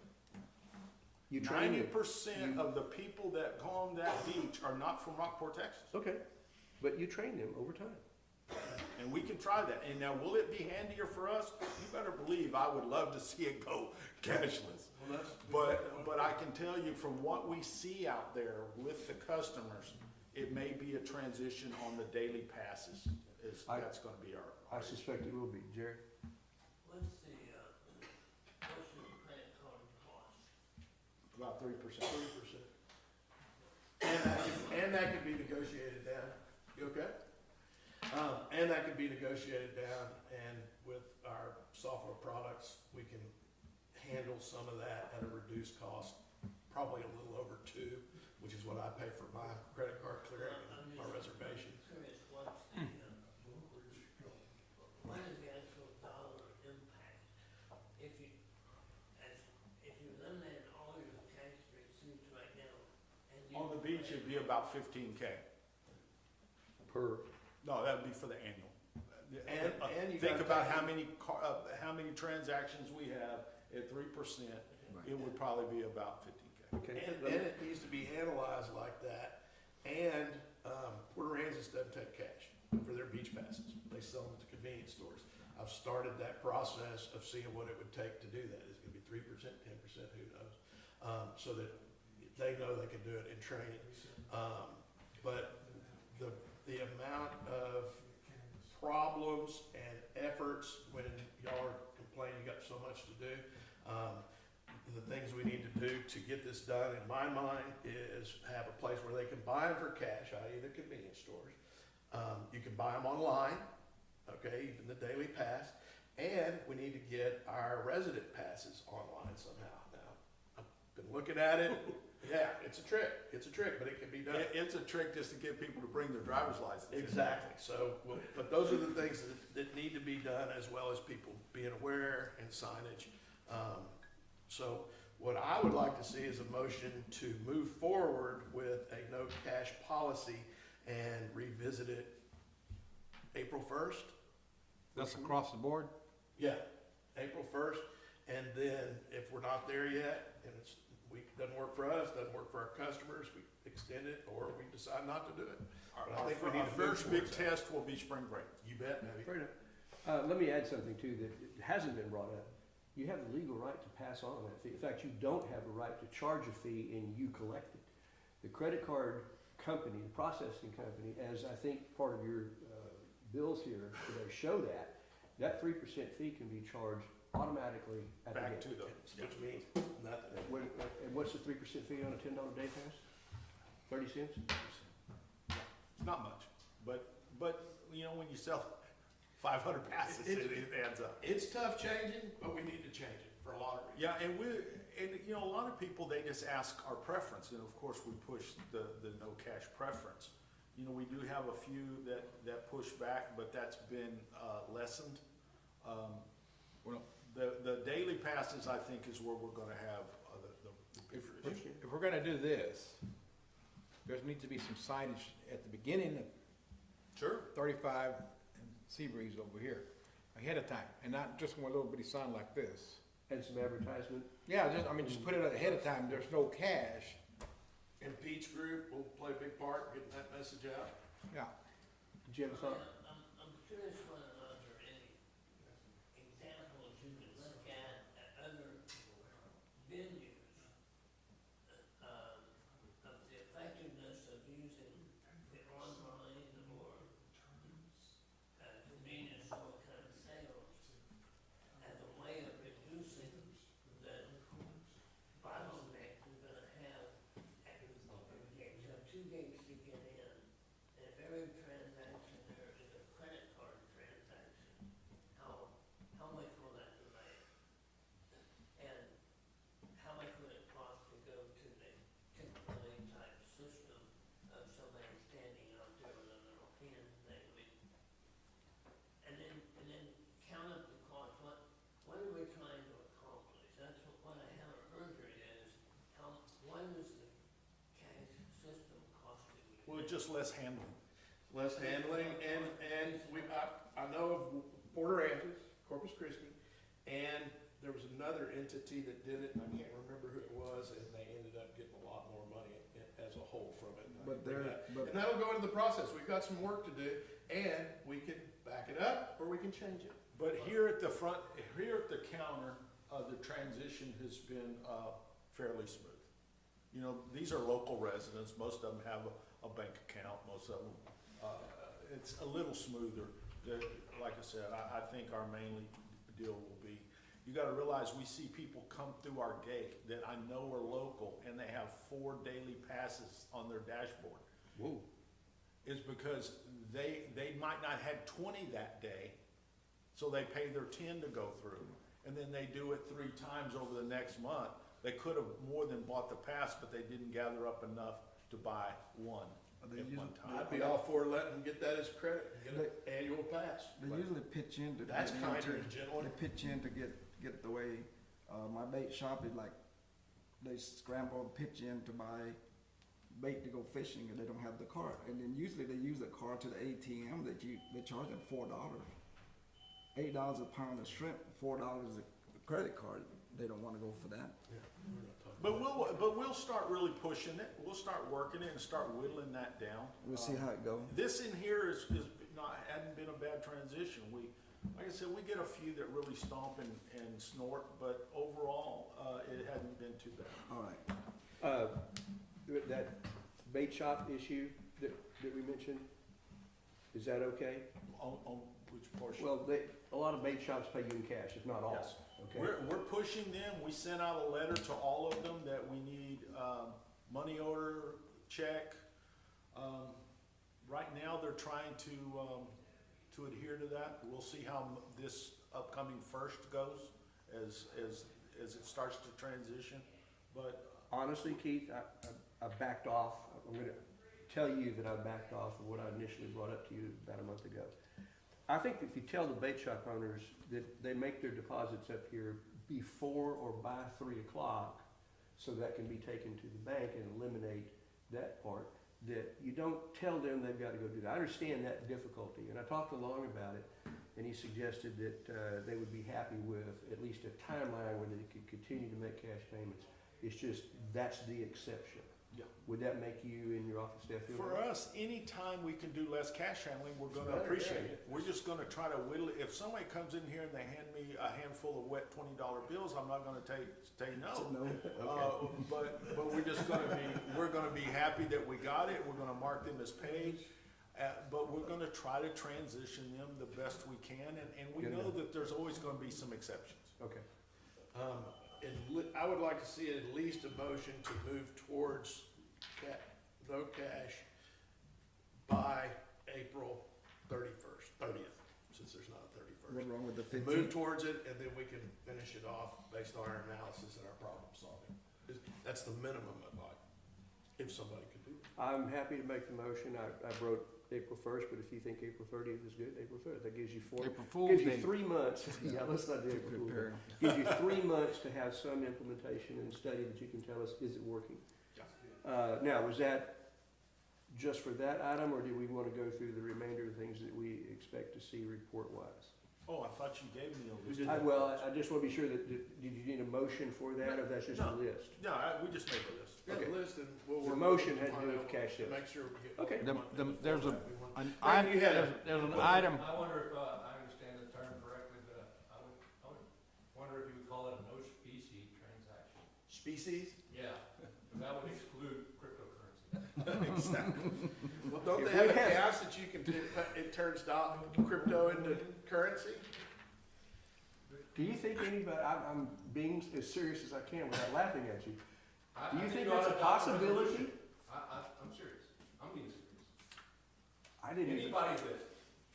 You train them. 90% of the people that go on that beach are not from Rockport, Texas. Okay, but you train them over time. And we can try that. And now, will it be handier for us? You better believe I would love to see it go cashless. But I can tell you from what we see out there with the customers, it may be a transition on the daily passes. That's going to be our. I suspect it will be. Jerry? What's the credit card cost? About 3%. 3%. And that can be negotiated down. You okay? And that can be negotiated down, and with our software products, we can handle some of that at a reduced cost, probably a little over 2, which is what I pay for my credit card clearing and my reservation. Curious, what is the actual dollar impact if you eliminated all your cash receipts right now? And you On the beach, it'd be about 15K. Per. No, that'd be for the annual. And you Think gotta about take- how many transactions we have at 3%. It would probably be about 15K. Okay. And it needs to be analyzed like that. And Port Aransas doesn't take cash for their beach passes. They sell them at the convenience stores. I've started that process of seeing what it would take to do that. Is it gonna be 3%, 10%, who knows? So that they know they can do it in training. But the amount of problems and efforts when y'all are complaining you got so much to do, the things we need to do to get this done, in my mind, is have a place where they can buy them for cash, i.e. the convenience stores. You can buy them online, okay, even the daily pass, and we need to get our resident passes online somehow. Now, I've been looking at it. Yeah, it's a trick, but it can be done. It's a trick just to get people to bring their driver's license. Exactly, so, but those are the things that need to be done, as well as people being aware and signage. So what I would like to see is a motion to move forward with a no cash policy and revisit it April 1st. That's across the board? Yeah, April 1st, and then if we're not there yet, and doesn't work for us, doesn't work for our customers, we extend it, or we decide not to do it. But I think we need Our to move first big towards that. test will be spring break. You bet, maybe. Fair enough. Let me add something too that hasn't been brought up. You have the legal right to pass on that fee. In fact, you don't have a right to charge a fee and you collect it. The credit card company, the processing company, as I think part of your bills here today show that 3% fee can be charged automatically at the Back gate. to the. Which means nothing. And what's the 3% fee on a $10 day pass? 30 cents? It's not much, but you know, when you sell 500 passes, it adds up. It's tough changing, but we need to change it for a lot of reasons. Yeah, and you know, a lot of people, they just ask our preference, and of course, we push the no cash preference. You know, we do have a few that push back, but that's been lessened. Well, The daily passes, I think, is where we're gonna have the bigger issue. if we're gonna do this, there needs to be some signage at the beginning of Sure. 35 and Seabreeze over here, ahead of time, and not just one little bitty sign like this. And some advertisement? Yeah, just put it ahead of time, there's no cash. And Peach Group will play a big part in getting that message out. Yeah. Did you have a thought? I'm curious whether or not there are any examples you can look at other Well, it's just less handling. Less handling, and I know of Port Aransas, Corpus Christi, and there was another entity that did it, and I can't remember who it was, and they ended up getting a lot more money as a whole from it. And that'll go into the process. We've got some work to do, and we can back it up, or we can change it. But here at the front, here at the counter, the transition has been fairly smooth. You know, these are local residents, most of them have a bank account, most of them, it's a little smoother. Like I said, I think our main deal will be, you gotta realize we see people come through our gate that I know are local and they have 4 daily passes on their dashboard. Whoa. Is because they might not have 20 that day, so they pay their 10 to go through. And then they do it 3 times over the next month. They could have more than bought the pass, but they didn't gather up enough to buy one at one time. I'd be all for letting them get that as credit, and get an annual pass. They usually pitch in to. That's get kinder into- and gentler. They pitch in to get the way, my bait shop is like, they scramble and pitch in to buy bait to go fishing and they don't have the card. And then usually they use a card to the ATM they charge them $4. $8 a pound of shrimp, $4 a credit card. They don't wanna go for that. But we'll start really pushing it. We'll start working it and start whittling that down. We'll see how it goes. This in here is hadn't been a bad transition. Like I said, we get a few that really stomp and snort, but overall, it hadn't been too bad. All right. That bait shop issue that we mentioned, is that okay? On which portion? Well, a lot of bait shops pay you in cash, if not all. Yes. Okay. We're pushing them. We sent out a letter to all of them that we need, money order, check. Right now, they're trying to adhere to that. We'll see how this upcoming first goes as it starts to transition, but. Honestly, Keith, I backed off. I'm gonna tell you that I backed off of what I initially brought up to you about a month ago. I think if you tell the bait shop owners that they make their deposits up here before or by 3 o'clock, so that can be taken to the bank and eliminate that part, that you don't tell them they've got to go do that. I understand that difficulty, and I talked to Long about it, and he suggested that they would be happy with at least a timeline where they could continue to make cash payments. It's just, that's the exception. Yeah. Would that make you and your office staff feel For better? us, anytime we can do less cash handling, we're gonna Better, appreciate yeah. it. We're just gonna try to whittle it. If somebody comes in here and they hand me a handful of wet $20 bills, I'm not gonna say no. But we're just we're gonna be happy that we got it. We're gonna mark them as paid. But we're gonna try to transition them the best we can, and we Good know enough. that there's always gonna be some exceptions. Okay. I would like to see at least a motion to move towards no cash by April 30th, since there's not a 31st. What's wrong with the Move 15th? towards it, and then we can finish it off based on our analysis and our problem solving. That's the minimum I'd like, if somebody could do it. I'm happy to make the motion. I wrote April 1st, but if you think April 30th is good, April 3rd, that gives you April Fool's gives you Day. 3 months. Yeah, let's not do April Fool's Day. Gives you 3 months to have some implementation and study that you can tell us, is it working? Now, was that just for that item, or do we want to go through the remainder of the things that we expect to see report-wise? Oh, I thought you gave me a list. I just want to be sure that, did you need a motion for that, or that's just a No. list? No, we just made a list. Got a Okay. list, and we'll The work motion with had to do with cash sales. Make sure we get. Okay. There's an Brandon, item, you had a- there's an item, I wonder if, I understand the term correctly, but I would wonder if you would call it a no specie transaction. Species? Yeah, that would exclude cryptocurrency. Exactly. Well, don't If they have we a have- house that you can, it turns crypto into currency? Do you think anybody, I'm being as serious as I can without laughing at you. Do you think that's a possibility? I'm serious, I'm being serious. I didn't even, Anybody that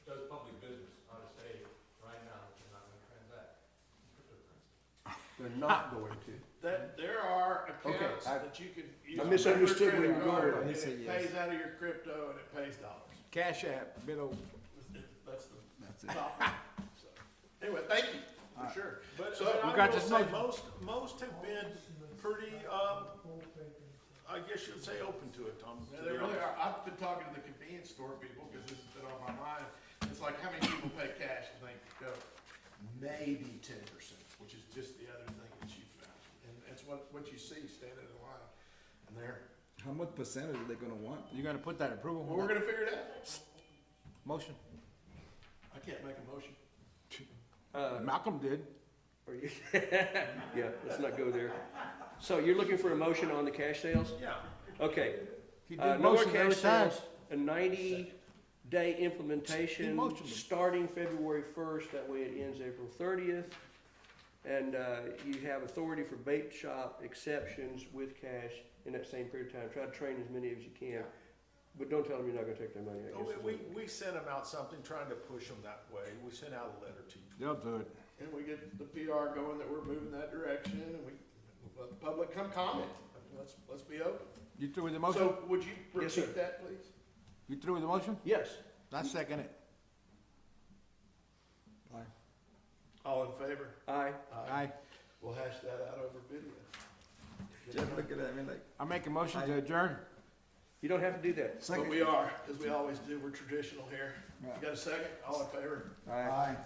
does public business ought to say right now that they're not gonna transact in cryptocurrency. they're not going to. That, there are Okay, accounts I- that you can use. I misunderstood on where your you were credit going. card, He and said it yes. pays out of your crypto and it pays dollars. Cash App, bid over. That's That's the it. top. So, anyway, thank you, for sure. But, So, but we I got will this say motion. most have been pretty, I guess you'd say open to it, Tom. Yeah, they really are. I've been talking store people, because this has been on my mind. It's like, how many people pay cash and think, go, maybe 10%, which is just the other thing that you found. And that's what you see standing in line. And there, How much percentage are they gonna want? You gonna put that approval? well, we're gonna figure it out. Motion. I can't make a motion. Malcolm did. Are you- Yeah, let's not go there. So you're looking for a motion on the cash sales? Yeah. Okay. He No did more motion every cash time. sales, a 90-day implementation, motioned them. starting February 1st, that way it ends April 30th. And you have authority for bait shop exceptions with cash in that same period of time. Try to train as many as you can, but don't tell them you're not gonna take their money, I guess. We sent them out something, trying to push them that way. We sent out a letter to you. They'll do it. And we get the PR going that we're moving that direction, and we let the public come comment. Let's be open. You through with the motion? So would you Yes, sir. repeat that, please? You through with the motion? Yes. I second it. All in favor? Aye. Aye. We'll hash that out over video. Jeff looking at me like, I make a motion to adjourn. You don't have to do that. But second. we are, as we always do, we're traditional here. Yeah. You got a second? All in favor? Aye.